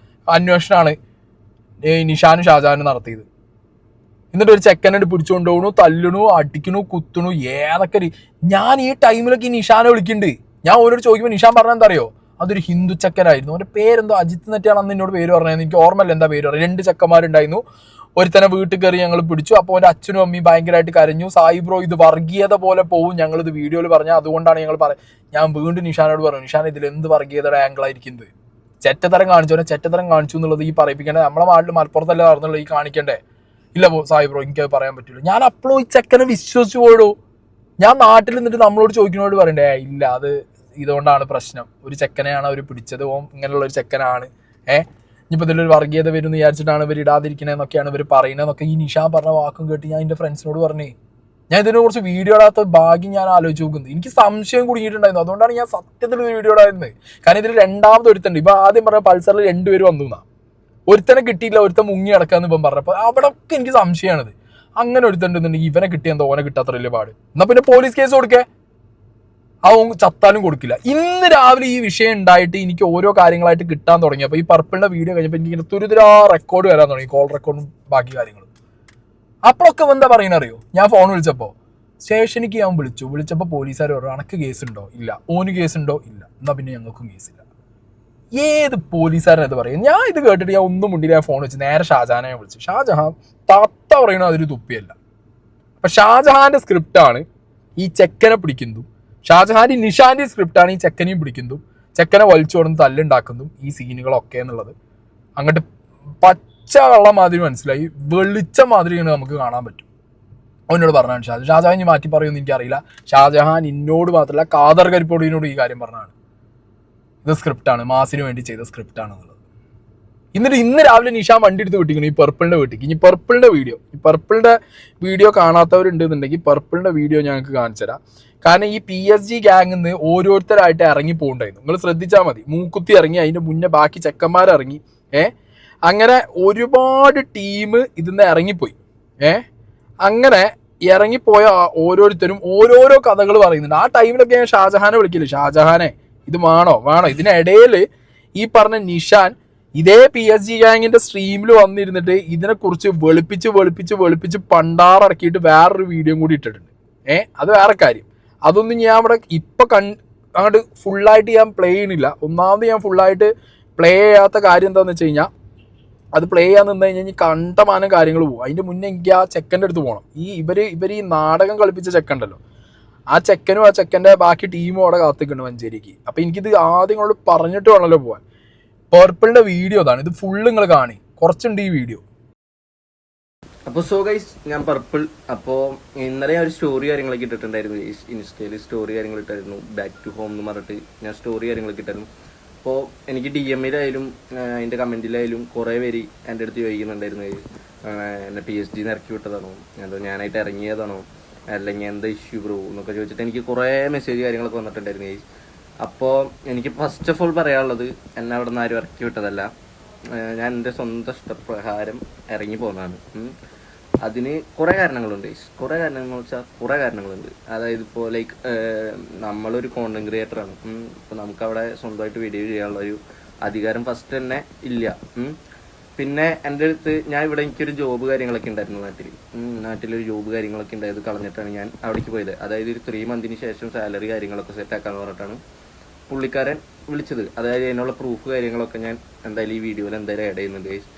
അന്വേഷണമാണ് നിഷാനും ഷാജഹാനും നടത്തിയത്. എന്നിട്ട് ഒരു ചെക്കനായിട്ട് പിടിച്ചുകൊണ്ട് പോകുന്നു, തല്ലുന്നു, അടിക്കണു, കുത്തുന്നു, ഏതൊക്കെ. ഞാൻ ഈ ടൈമിലൊക്കെ ഈ നിഷാനെ വിളിക്കുന്നുണ്ട്. ഞാൻ ഓരോട് ചോദിക്കുമ്പോൾ നിഷാൻ പറഞ്ഞാൽ എന്താ അറിയോ, അതൊരു ഹിന്ദു ചെക്കനായിരുന്നു, അവൻ്റെ പേരെന്തോ അജിത്ത് നെറ്റാണ് അന്ന് എന്നോട് പേര് പറഞ്ഞത്, എനിക്ക് ഓർമ്മയില്ല എന്താ പേര് പറഞ്ഞത്. 2 ചെക്കന്മാരുണ്ടായിരുന്നു, ഒരുത്തനെ വീട്ടിൽ കയറി ഞങ്ങൾ പിടിച്ചു. അപ്പോൾ അവൻ്റെ അച്ഛനും അമ്മയും ഭയങ്കരമായിട്ട് കരഞ്ഞു. സായി ബ്രോ ഇത് വർഗീയത പോലെ പോവും, ഞങ്ങളിത് വീഡിയോയിൽ പറഞ്ഞാൽ അതുകൊണ്ടാണ് ഞങ്ങൾ ഞാൻ വീണ്ടും നിഷാനോട് പറഞ്ഞു, നിഷാൻ ഇതിൽ എന്ത് വർഗീയതയുടെ ആംഗിളായിരിക്കുന്നത്, ചെറ്റത്തരം കാണിച്ചു, ചെറ്റത്തരം കാണിച്ചു എന്നുള്ളത് ഈ പറയിപ്പിക്കേണ്ടത് നമ്മളെ നാട്ടിൽ മലപ്പുറത്തല്ല നടന്നുള്ളത്, ഈ കാണിക്കണ്ടേ? ഇല്ല സായി ബ്രോ എനിക്കത് പറയാൻ പറ്റില്ല. ഞാൻ അപ്പോഴും ഈ ചെക്കനെ വിശ്വസിച്ചു പോയിടൂ. ഞാൻ നാട്ടിൽ നിന്നിട്ട് നമ്മളോട് ചോദിക്കുന്നതോട് പറയണ്ടേ, ഇല്ല അത് ഇതുകൊണ്ടാണ് പ്രശ്നം, ഒരു ചെക്കനെയാണ് അവർ പിടിച്ചത്, ഇങ്ങനെയുള്ള ഒരു ചെക്കനാണ്, ഇനിയിപ്പോൾ ഇതിലൊരു വർഗീയത വരും എന്ന് വിചാരിച്ചിട്ടാണ് ഇവർ ഇടാതിരിക്കണേന്നൊക്കെയാണ് ഇവർ പറയുന്നതെന്നൊക്കെ ഈ നിഷാൻ പറഞ്ഞ വാക്കും കേട്ട് ഞാൻ എൻ്റെ ഫ്രണ്ട്സിനോട് പറഞ്ഞേ. ഞാൻ ഇതിനെക്കുറിച്ച് വീഡിയോ ഇടാത്ത ഭാഗ്യം ഞാൻ ആലോചിച്ച് നോക്കുന്നത്. എനിക്ക് സംശയം കുടുങ്ങിയിട്ടുണ്ടായിരുന്നു, അതുകൊണ്ടാണ് ഞാൻ സത്യത്തിൽ വീഡിയോ ഇടായിരുന്നത്. കാരണം ഇതിൽ രണ്ടാമത് ഒരുത്തുണ്ട്. ഇപ്പം ആദ്യം പറഞ്ഞ പൾസറിൽ 2 പേര് വന്നു എന്നാ, ഒരുത്തനെ കിട്ടിയില്ല, ഒരുത്തൻ മുങ്ങി അടക്കാന്ന് ഇപ്പം പറഞ്ഞപ്പോൾ അവിടെയൊക്കെ എനിക്ക് സംശയമാണിത്. അങ്ങനെ ഒരുത്തുണ്ടെന്നുണ്ടെങ്കിൽ ഇവനെ കിട്ടിയെന്തോ ഓനെ കിട്ടാത്ര വലിയ പാട്. എന്നാൽ പിന്നെ പോലീസ് കേസ് കൊടുക്കേ, അവൻ ചത്താലും കൊടുക്കില്ല. ഇന്ന് രാവിലെ ഈ വിഷയം ഉണ്ടായിട്ട് എനിക്ക് ഓരോ കാര്യങ്ങളായിട്ട് കിട്ടാൻ തുടങ്ങി. അപ്പോൾ ഈ പർപ്പിളിന്റെ വീഡിയോ കഴിഞ്ഞപ്പോൾ എനിക്ക് ഇങ്ങനെ തുരുതുരാ റെക്കോർഡ് വരാൻ തുടങ്ങി, കോൾ റെക്കോർഡും ബാക്കി കാര്യങ്ങളും. അപ്പോഴൊക്കെ എന്താ പറയുന്നറിയോ, ഞാൻ ഫോൺ വിളിച്ചപ്പോൾ സ്റ്റേഷനിക്ക് ഞാൻ വിളിച്ചപ്പോൾ പോലീസുകാർ പറഞ്ഞു അനക്ക് കേസുണ്ടോ? ഇല്ല. ഓന് കേസുണ്ടോ? ഇല്ല. എന്നാൽ പിന്നെ ഞങ്ങൾക്കും കേസില്ല. ഏത് പോലീസുകാരനത് പറയും? ഞാൻ ഇത് കേട്ടിട്ട് ഞാൻ ഒന്നും മുണ്ടില്ല, ഫോൺ വെച്ച് നേരെ ഷാജഹാനെ വിളിച്ചു. ഷാജഹാൻ തത്ത പറയണോ അതൊരു തുപ്പിയല്ല. അപ്പം ഷാജഹാന്റെ സ്ക്രിപ്റ്റാണ് ഈ ചെക്കനെ പിടിക്കുന്നു. ഷാജഹാൻ നിഷാന്റെ സ്ക്രിപ്റ്റാണ് ഈ ചെക്കനെയും പിടിക്കുന്നു, ചെക്കനെ വലിച്ചു കൊടുന്ന് തല്ലുണ്ടാക്കുന്നു, ഈ സീനുകളൊക്കെ എന്നുള്ളത് അങ്ങോട്ട് പച്ച വെള്ളം മാതിരി മനസ്സിലായി, വെളിച്ച മാതിരി നമുക്ക് കാണാൻ പറ്റും. അവനോട് പറഞ്ഞാണ് ഷാജഹാൻ ഇനി മാറ്റി പറയുമെന്ന് എനിക്കറിയില്ല. ഷാജഹാൻ എന്നോട് മാത്രമല്ല കാദർ കരിപ്പോടിനോട് ഈ കാര്യം പറഞ്ഞാണ്, ഇത് സ്ക്രിപ്റ്റാണ്, മാസിന് വേണ്ടി ചെയ്ത സ്ക്രിപ്റ്റാണെന്നുള്ളത്. എന്നിട്ട് ഇന്ന് രാവിലെ നിഷാൻ വണ്ടി എടുത്ത് വിട്ടിരിക്കുന്നു ഈ പർപ്പിളിൻ്റെ വീട്ടിലേക്ക്. ഇനി പർപ്പിളിൻ്റെ വീഡിയോ കാണാത്തവരുണ്ടെന്നുണ്ടെങ്കിൽ പർപ്പിളിൻ്റെ വീഡിയോ ഞങ്ങൾക്ക് കാണിച്ചു തരാം. കാരണം ഈ PSG ഗ്യാങ്ങിൽ നിന്ന് ഓരോരുത്തരായിട്ട് ഇറങ്ങി പോകണ്ടായിരുന്നു. നിങ്ങൾ ശ്രദ്ധിച്ചാൽ മതി. മൂക്കുത്തി ഇറങ്ങി, അതിൻ്റെ മുന്നേ ബാക്കി ചെക്കന്മാരിറങ്ങി, അങ്ങനെ ഒരുപാട് ടീം ഇതിന്ന് ഇറങ്ങിപ്പോയി. അങ്ങനെ ഇറങ്ങിപ്പോയ ഓരോരുത്തരും ഓരോരോ കഥകൾ പറയുന്നുണ്ട്. ആ ടൈമിലൊക്കെ ഞാൻ ഷാജഹാനെ വിളിക്കില്ല, ഷാജഹാനെ ഇത് വേണോ. ഇതിനിടയിൽ ഈ പറഞ്ഞ നിഷാൻ ഇതേ PSG ഗ്യാങ്ങിന്റെ സ്ട്രീമിൽ വന്നിരുന്നിട്ട് ഇതിനെക്കുറിച്ച് വെളുപ്പിച്ച് പണ്ടാറടക്കിയിട്ട് വേറൊരു വീഡിയോ കൂടി ഇട്ടിട്ടുണ്ട്. അത് വേറെ കാര്യം. അതൊന്നും ഞാൻ ഇവിടെ ഇപ്പം അങ്ങോട്ട് ഫുള്ളായിട്ട് ഞാൻ പ്ലേ ചെയ്യണില്ല. ഒന്നാമത് ഞാൻ ഫുള്ളായിട്ട് പ്ലേ ചെയ്യാത്ത കാര്യം എന്താണെന്ന് വെച്ച് കഴിഞ്ഞാൽ, അത് പ്ലേ ചെയ്യാൻ നിന്ന് കഴിഞ്ഞാൽ കണ്ടമാനം കാര്യങ്ങൾ പോകും. അതിൻ്റെ മുന്നേ എനിക്ക് ആ ചെക്കൻ്റെ അടുത്ത് പോകണം. ഇവർ ഈ നാടകം കളിപ്പിച്ച ചെക്കണ്ടല്ലോ, ആ ചെക്കനും ആ ചെക്കൻ്റെ ബാക്കി ടീമും അവിടെ കാത്തിക്കുന്നുണ്ട് മഞ്ചേരിക്ക്. അപ്പം എനിക്കിത് ആദ്യം കൊണ്ട് പറഞ്ഞിട്ട് വേണമല്ലോ പോകാൻ. പർപ്പിളിൻ്റെ വീഡിയോ അതാണ്, ഇത് ഫുള്ള് നിങ്ങൾ കാണി, കുറച്ചുണ്ട് ഈ വീഡിയോ. അപ്പോൾ സോ ഗൈസ്, ഞാൻ പർപ്പിൾ. അപ്പോൾ ഇന്നലെ ഞാൻ ഒരു സ്റ്റോറി കാര്യങ്ങളൊക്കെ ഇട്ടിട്ടുണ്ടായിരുന്നു ഇൻസ്റ്റയിൽ, സ്റ്റോറി കാര്യങ്ങൾ ഇട്ടായിരുന്നു. ബാക്ക് ടു ഹോം എന്ന് പറഞ്ഞിട്ട് ഞാൻ സ്റ്റോറി കാര്യങ്ങളൊക്കെ ഇട്ടായിരുന്നു. അപ്പോൾ എനിക്ക് DM-യിലായാലും അതിൻ്റെ കമൻറ്റിലായാലും കുറേ പേര് എൻ്റെ അടുത്ത് ചോദിക്കുന്നുണ്ടായിരുന്നു, എന്നെ PSG ഇറക്കി വിട്ടതാണോ, അതോ ഞാനായിട്ട് ഇറങ്ങിയതാണോ, അല്ലെങ്കിൽ എന്താ ഇഷ്യൂ ബ്രോ എന്നൊക്കെ ചോദിച്ചിട്ട് എനിക്ക് കുറേ മെസ്സേജ് കാര്യങ്ങളൊക്കെ വന്നിട്ടുണ്ടായിരുന്നു. അപ്പോൾ എനിക്ക് ഫസ്റ്റ് ഓഫ് ഓൾ പറയാനുള്ളത്, എന്നെ അവിടെ നിന്ന് ആരും ഇറക്കി വിട്ടതല്ല, ഞാൻ എൻ്റെ സ്വന്തം ഇഷ്ടപ്രകാരം ഇറങ്ങി പോകുന്നതാണ്. അതിന് കുറേ കാരണങ്ങളുണ്ട്. കുറേ കാരണങ്ങൾ വെച്ചാൽ കുറേ കാരണങ്ങളുണ്ട്. അതായത് ഇപ്പോൾ ലൈക്ക് നമ്മളൊരു കോണ്ടന്റ് ക്രിയേറ്ററാണ്. ഇപ്പോൾ നമുക്കവിടെ സ്വന്തമായിട്ട് വീഡിയോ ചെയ്യാനുള്ള ഒരു അധികാരം ഫസ്റ്റ് തന്നെ ഇല്ല. പിന്നെ എൻ്റെ അടുത്ത് എനിക്കൊരു ജോബ് കാര്യങ്ങളൊക്കെ ഉണ്ടായിരുന്നു നാട്ടിലൊരു ജോബ് കാര്യങ്ങളൊക്കെ ഉണ്ടായത് കളഞ്ഞിട്ടാണ് ഞാൻ അവിടേക്ക് പോയത്. അതായത് ഒരു 3 മന്തിന് ശേഷം സാലറി കാര്യങ്ങളൊക്കെ സെറ്റ് ആക്കാന്ന് പറഞ്ഞിട്ടാണ് പുള്ളിക്കാരൻ വിളിച്ചത്. അതായത് അതിനുള്ള പ്രൂഫ് കാര്യങ്ങളൊക്കെ ഞാൻ എന്തായാലും ഈ വീഡിയോയിൽ എന്തായാലും ആഡ് ചെയ്യുന്നുണ്ട് ഗൈസ്.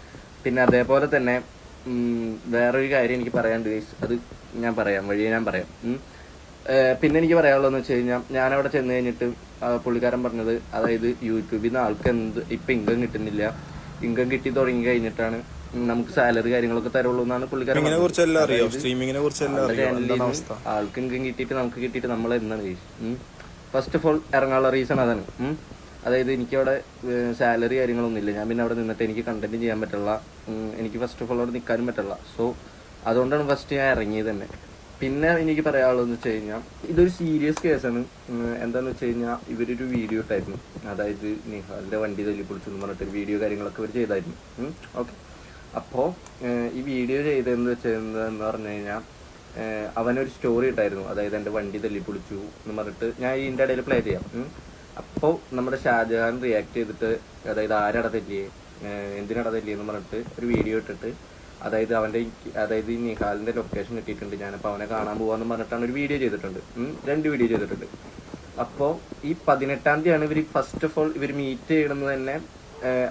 പിന്നെ അതേപോലെ തന്നെ വേറൊരു കാര്യം എനിക്ക് പറയാനുണ്ട് ഗൈസ്, അത് ഞാൻ പറയാം. പിന്നെ എനിക്ക് പറയാനുള്ളതെന്ന് വെച്ച് കഴിഞ്ഞാൽ, ഞാനവിടെ ചെന്ന് കഴിഞ്ഞിട്ട് പുള്ളിക്കാരൻ പറഞ്ഞത്, അതായത് യൂട്യൂബിൽ നിന്ന് ആൾക്ക് ഇപ്പം ഇൻകം കിട്ടുന്നില്ല, ഇൻകം കിട്ടി തുടങ്ങി കഴിഞ്ഞിട്ടാണ് നമുക്ക് സാലറി കാര്യങ്ങളൊക്കെ തരുള്ളൂ എന്നാണ് പുള്ളിക്കാരൻ. ആൾക്ക് ഇൻകം കിട്ടിയിട്ട് നമുക്ക് കിട്ടിയിട്ട് നമ്മൾ എന്താണ് ഗൈസ്. ഫസ്റ്റ് ഓഫ് ഓൾ ഇറങ്ങാനുള്ള റീസൺ അതാണ്. അതായത് എനിക്കവിടെ സാലറി കാര്യങ്ങളൊന്നും ഇല്ല. ഞാൻ പിന്നെ അവിടെ നിന്നിട്ട് എനിക്ക് കണ്ടന്റ് ചെയ്യാൻ പറ്റില്ല, എനിക്ക് ഫസ്റ്റ് ഓഫ് ഓൾ അവിടെ നിൽക്കാനും പറ്റില്ല. സോ അതുകൊണ്ടാണ് ഫസ്റ്റ് ഞാൻ ഇറങ്ങിയത് തന്നെ. പിന്നെ എനിക്ക് പറയാനുള്ളതെന്ന് വെച്ച് കഴിഞ്ഞാൽ, ഇതൊരു സീരിയസ് കേസാണ്. എന്താണെന്ന് വെച്ച് കഴിഞ്ഞാൽ, ഇവരൊരു വീഡിയോ ഇട്ടായിരുന്നു. അതായത് നിഹാലിൻ്റെ വണ്ടി തല്ലിപ്പൊളിച്ചു എന്ന് പറഞ്ഞിട്ട് വീഡിയോ കാര്യങ്ങളൊക്കെ ഇവർ ചെയ്തായിരുന്നു. ഓക്കെ, അപ്പോൾ ഈ വീഡിയോ ചെയ്തതെന്ന് വെച്ചതെന്ന് പറഞ്ഞു കഴിഞ്ഞാൽ, അവനൊരു സ്റ്റോറി ഇട്ടായിരുന്നു. അതായത് എൻ്റെ വണ്ടി തല്ലിപ്പൊളിച്ചു എന്ന് പറഞ്ഞിട്ട് ഞാൻ ഇതിൻ്റെ ഇടയിൽ പ്ലേ ചെയ്യാം. അപ്പോൾ നമ്മുടെ ഷാജഹാൻ റിയാക്ട് ചെയ്തിട്ട്, അതായത് ആരട തെറ്റിയേ, എന്തിനട തെറ്റിയെന്ന് പറഞ്ഞിട്ട് ഒരു വീഡിയോ ഇട്ടിട്ട്, അതായത് ഈ നിഹാലിൻ്റെ ലൊക്കേഷൻ കിട്ടിയിട്ടുണ്ട്, ഞാനപ്പോൾ അവനെ കാണാൻ പോകാമെന്ന് പറഞ്ഞിട്ടാണ് ഒരു വീഡിയോ ചെയ്തിട്ടുണ്ട്. 2 വീഡിയോ ചെയ്തിട്ടുണ്ട്. അപ്പോൾ ഈ 18-ാം തീയതിയാണ് ഇവർ ഫസ്റ്റ് ഓഫ് ഓൾ ഇവർ മീറ്റ് ചെയ്യണമെന്ന് തന്നെ,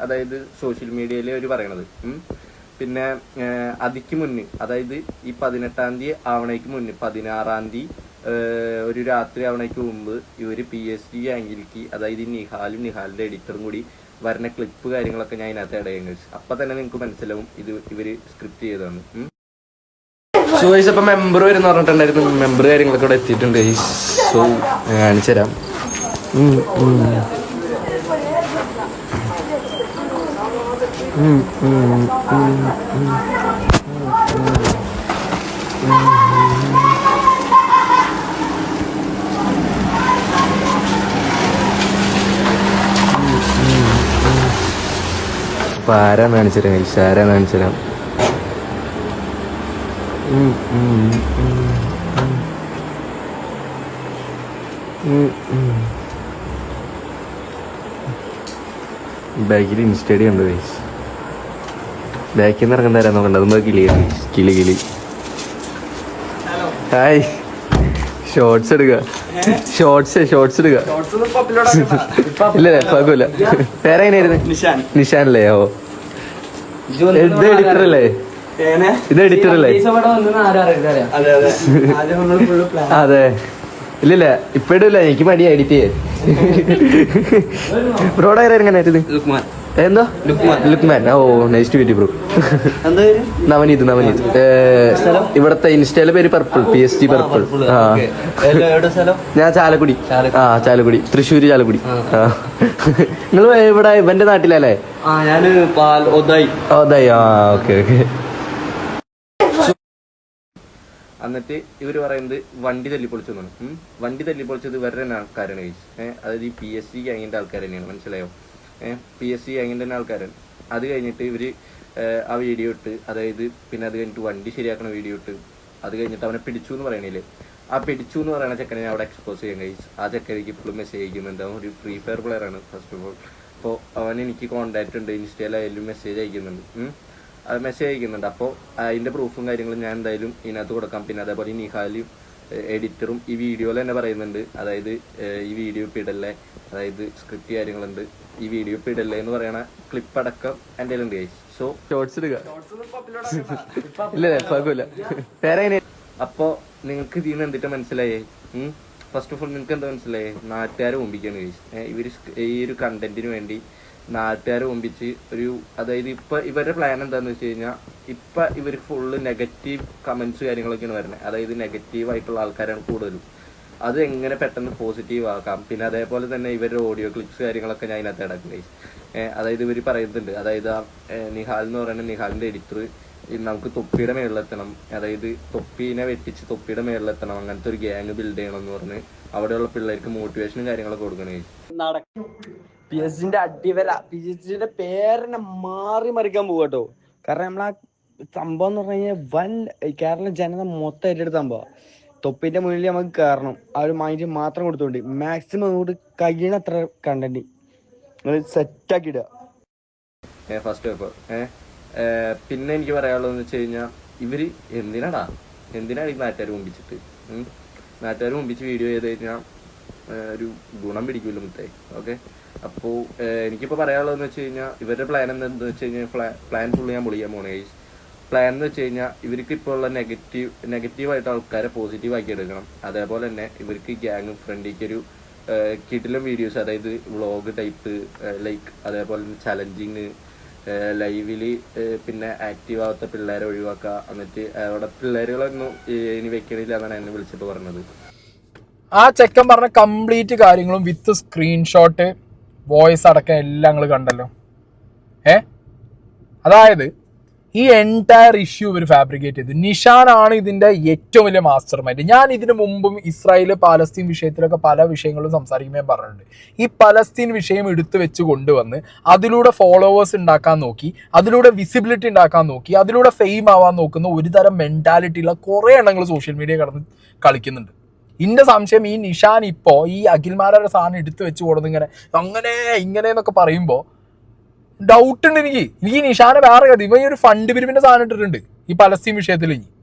അതായത് സോഷ്യൽ മീഡിയയിൽ അവർ പറയണത്. പിന്നെ അതിക്ക് മുന്നേ, അതായത് ഈ 18-ാം തീയതി ആവണേക്ക് മുന്നേ 16-ാം തീയതി ഒരു രാത്രി ആവണേക്ക് മുമ്പ് ഇവർ PSG ഗ്യാങ്ങിലേക്ക്, അതായത് ഈ നിഹാലിൻ്റെ എഡിറ്ററും കൂടി വരുന്ന ക്ലിപ്പ് കാര്യങ്ങളൊക്കെ ഞാൻ ഇതിനകത്ത് ഇടയും കഴിച്ചു. അപ്പം തന്നെ നിങ്ങൾക്ക് മനസ്സിലാവും ഇത് ഇവർ സ്ക്രിപ്റ്റ് ചെയ്തതാണ്. സോ ഗൈസ്, അപ്പം മെമ്പർ വരുന്ന പറഞ്ഞിട്ടുണ്ടായിരുന്നു. മെമ്പർ കാര്യങ്ങളൊക്കെ ഇവിടെ എത്തിയിട്ടുണ്ട്. സോ കാണിച്ചു തരാം. ആരാന്ന് കാണിച്ചുതരാം ഗൈസ്, ആരാന്ന് കാണിച്ചുതരാം. ബാക്കിൽ ഇൻസ്റ്റഡി ഉണ്ട് ഗൈസ്. ബാക്കിൽ നിന്ന് ഇറങ്ങുന്ന ആരാ നോക്കണ്ട, അതുമ്പോ കിളി. ഹായ്, ഷോർട്സ് എടുക്കുക. ഷോർട്സ് എടുക്കുക. ഇല്ല കുഴപ്പമില്ല. പേരെങ്ങനെയായിരുന്നു? നിഷാനല്ലേ? ഓ, ഇത് എഡിറ്റർ അല്ലേ? ഇത് എഡിറ്റർ അല്ലേ? അതെ. ഇല്ലില്ല ഇപ്പൊ ഇടില്ല, എനിക്ക് മടിയാ എഡിറ്റ് ചെയ്യാൻ. ബ്രോഡ് ആരാ എങ്ങനെ എന്താ Lukman? Oh nice to meet bro. Navaneeth ഇവിടത്തെ ഇൻസ്റ്റയിലെ പേര് പർപ്പിൾ, PSG പർപ്പിൾ. ആ ഞാൻ ചാലക്കുടി. ചാലക്കുടി, തൃശ്ശൂര് ചാലക്കുടി. നിങ്ങൾ ഇവിടെ ഇവന്റെ നാട്ടിലല്ലേ? ഞാന് ഓതായി. ആ ഓക്കെ. എന്നിട്ട് ഇവര് പറയുന്നത് വണ്ടി തല്ലിപ്പൊളിച്ചെന്നാണ്. വണ്ടി തല്ലിപ്പൊളിച്ചത് ഇവരുടെ ആൾക്കാരാണ് ഗൈസ്. അതായത് ഈ PSG ഗ്യാങ്ങിന്റെ ആൾക്കാർ തന്നെയാണ്, മനസ്സിലായോ? PSG ഗ്യാങ്ങിന്റെ തന്നെ ആൾക്കാരാണ്. അത് കഴിഞ്ഞിട്ട് ഇവര് ആ വീഡിയോ ഇട്ട്, അതായത് പിന്നെ അത് കഴിഞ്ഞിട്ട് വണ്ടി ശരിയാക്കണ വീഡിയോ ഇട്ട്, അത് കഴിഞ്ഞിട്ട് അവനെ പിടിച്ചു എന്ന് പറയണില്ലേ, ആ പിടിച്ചു എന്ന് പറയുന്ന ചെക്കനെ ഞാൻ അവിടെ എക്സ്പോസ് ചെയ്യാൻ കഴിച്ചു. ആ ചെക്കനിക്ക് ഇപ്പോഴും മെസ്സേജ് അയക്കുന്നുണ്ട്. അവൻ ഒരു ഫ്രീ ഫയർ പ്ലെയർ ആണ് ഫസ്റ്റ് ഓഫ് ഓൾ. അപ്പോൾ അവൻ എനിക്ക് കോൺടാക്ട് ഉണ്ട്, ഇൻസ്റ്റയിലായാലും മെസ്സേജ് അയക്കുന്നുണ്ട്. അത് മെസ്സേജ് അയക്കുന്നുണ്ട്. അപ്പോൾ അതിന്റെ പ്രൂഫും കാര്യങ്ങളും ഞാൻ എന്തായാലും ഇതിനകത്ത് കൊടുക്കാം. പിന്നെ അതേപോലെ നിഹാലും എഡിറ്ററും ഈ വീഡിയോയിൽ തന്നെ പറയുന്നുണ്ട്, അതായത് ഈ വീഡിയോ ഇപ്പം ഇടല്ലേ, അതായത് സ്ക്രിപ്റ്റ് കാര്യങ്ങളുണ്ട്, ഈ വീഡിയോ ഇപ്പം ഇടല്ലേ എന്ന് പറയണ ക്ലിപ്പ് അടക്കം എൻ്റെ കയ്യിലുണ്ട് ഗൈസ്. സോ ഷോർട്സ് എടുക്കുക. അപ്പോൾ നിങ്ങൾക്ക് ഇതിൽ നിന്ന് എന്തിട്ട് മനസ്സിലായേ? ഫസ്റ്റ് ഓഫ് ഓൾ നിങ്ങൾക്ക് എന്താ മനസ്സിലായേ? നാട്ടുകാരെ ഒമ്പിക്കാണ് ഗൈസ്. ഇവർ ഈ ഒരു കണ്ടന്റിന് വേണ്ടി നാട്ടുകാരെ ഒമ്പിച്ച് ഒരു, അതായത് ഇപ്പൊ ഇവരുടെ പ്ലാൻ എന്താന്ന് വെച്ച് കഴിഞ്ഞാൽ, ഇപ്പൊ ഇവർക്ക് ഫുള്ള് നെഗറ്റീവ് കമന്റ്സ് കാര്യങ്ങളൊക്കെയാണ് വരുന്നത്. അതായത് നെഗറ്റീവ് ആയിട്ടുള്ള ആൾക്കാരാണ് കൂടുതലും. അത് എങ്ങനെ പെട്ടെന്ന് പോസിറ്റീവ് ആക്കാം. പിന്നെ അതേപോലെ തന്നെ ഇവരുടെ ഓഡിയോ ക്ലിപ്സ് കാര്യങ്ങളൊക്കെ ഞാൻ അതിനകത്ത് ഇടക്കുന്നത്. അതായത് ഇവർ പറയുന്നുണ്ട്, അതായത് നിഹാൽ എന്ന് പറയുന്ന നിഹാലിന്റെ എഡിറ്റർ നമുക്ക് തൊപ്പിയുടെ മേളിലെത്തണം, അതായത് തൊപ്പീനെ വെട്ടിച്ച് തൊപ്പിയുടെ മേളിലെത്തണം, അങ്ങനത്തെ ഒരു ഗ്യാങ് ബിൽഡ് ചെയ്യണം എന്ന് പറഞ്ഞ് അവിടെയുള്ള പിള്ളേർക്ക് മോട്ടിവേഷനും കാര്യങ്ങളൊക്കെ കൊടുക്കണേ. PSG അടിവര, PSG പേരെന്നെ മാറി മറിക്കാൻ പോവാട്ടോ. കാരണം നമ്മളാ സംഭവം എന്ന് പറഞ്ഞു കഴിഞ്ഞാൽ വൻ കേരള ജനത മൊത്തം ഏറ്റെടുത്ത സംഭവം. തൊപ്പിന്റെ മുന്നിൽ നമുക്ക് കയറണം, ആ ഒരു മൈൻഡ് മാത്രം കൊടുത്തോണ്ട് മാക്സിമം അങ്ങോട്ട് കഴിയണത്ര കണ്ടന്റ് സെറ്റ് ആക്കി ഇടുക. ഫസ്റ്റ് ഓഫ് ഓൾ പിന്നെ എനിക്ക് പറയാനുള്ളതെന്ന് വെച്ച് കഴിഞ്ഞാൽ, ഇവര് എന്തിനാണ് ഈ നാട്ടുകാർ മുമ്പിച്ചിട്ട് നാട്ടുകാർ മുമ്പിച്ച് വീഡിയോ ചെയ്ത് കഴിഞ്ഞാൽ ഒരു ഗുണം പിടിക്കൂല്ലോ മുത്തേ. ഓക്കെ, അപ്പോൾ എനിക്കിപ്പോൾ പറയാനുള്ളതെന്ന് വെച്ച് കഴിഞ്ഞാൽ, ഇവരുടെ പ്ലാൻ എന്താണെന്ന് വെച്ച് കഴിഞ്ഞാൽ, പ്ലാൻ ഫുള്ള് ഞാൻ പൊളിയാൻ പോണേ ഗൈസ്. പ്ലാൻ എന്ന് വെച്ച് കഴിഞ്ഞാൽ, ഇവർക്ക് ഇപ്പോൾ ഉള്ള നെഗറ്റീവായിട്ട് ആൾക്കാരെ പോസിറ്റീവ് ആക്കി എടുക്കണം. അതേപോലെ തന്നെ ഇവർക്ക് ഗ്യാങ് ഫ്രണ്ടിക്കൊരു കിടിലം വീഡിയോസ്, അതായത് വ്ളോഗ് ടൈപ്പ് ലൈക്ക്, അതേപോലെ തന്നെ ചലഞ്ചിങ് ലൈവില്, പിന്നെ ആക്റ്റീവ് ആവാത്ത പിള്ളേരെ ഒഴിവാക്കുക. എന്നിട്ട് അവിടെ പിള്ളേരുകളൊന്നും ഇനി വെക്കണില്ല എന്നാണ് എന്നെ വിളിച്ചിട്ട് പറഞ്ഞത്. ആ ചെക്കൻ പറഞ്ഞ കംപ്ലീറ്റ് കാര്യങ്ങളും വിത്ത് സ്ക്രീൻഷോട്ട്, വോയിസ് അടക്കം എല്ലാം നിങ്ങൾ കണ്ടല്ലോ. അതായത് ഈ എൻറ്റയർ ഇഷ്യൂ ഇവർ ഫാബ്രിക്കേറ്റ് ചെയ്ത്. നിഷാനാണ് ഇതിന്റെ ഏറ്റവും വലിയ മാസ്റ്റർ മൈൻഡ്. ഞാൻ ഇതിനു മുമ്പും ഇസ്രായേൽ പാലസ്തീൻ വിഷയത്തിലൊക്കെ പല വിഷയങ്ങളും സംസാരിക്കുമ്പോൾ ഞാൻ പറഞ്ഞിട്ടുണ്ട്. ഈ പലസ്തീൻ വിഷയം എടുത്തു വെച്ച് കൊണ്ടുവന്ന് അതിലൂടെ ഫോളോവേഴ്സ് ഉണ്ടാക്കാൻ നോക്കി, അതിലൂടെ വിസിബിലിറ്റി ഉണ്ടാക്കാൻ നോക്കി, അതിലൂടെ ഫെയിം ആവാൻ നോക്കുന്ന ഒരു തരം മെന്റാലിറ്റിയുള്ള കുറേ എണ്ണങ്ങൾ സോഷ്യൽ മീഡിയ കടന്ന് കളിക്കുന്നുണ്ട്. ഇന്റെ സംശയം, ഈ നിഷാൻ ഇപ്പോൾ ഈ അഖിൽമാരുടെ സാധനം എടുത്തു വെച്ച് കൊടുത്ത് അങ്ങനെ ഇങ്ങനെ എന്നൊക്കെ പറയുമ്പോൾ ഡൗട്ട് ഉണ്ട് എനിക്ക് നിഷാനെ വേറെ കഥ. ഇവ ഈ ഒരു ഫണ്ട് പിരിവിന്റെ സാധനം ഇട്ടിട്ടുണ്ട് ഈ പലസ്തീൻ വിഷയത്തിൽ.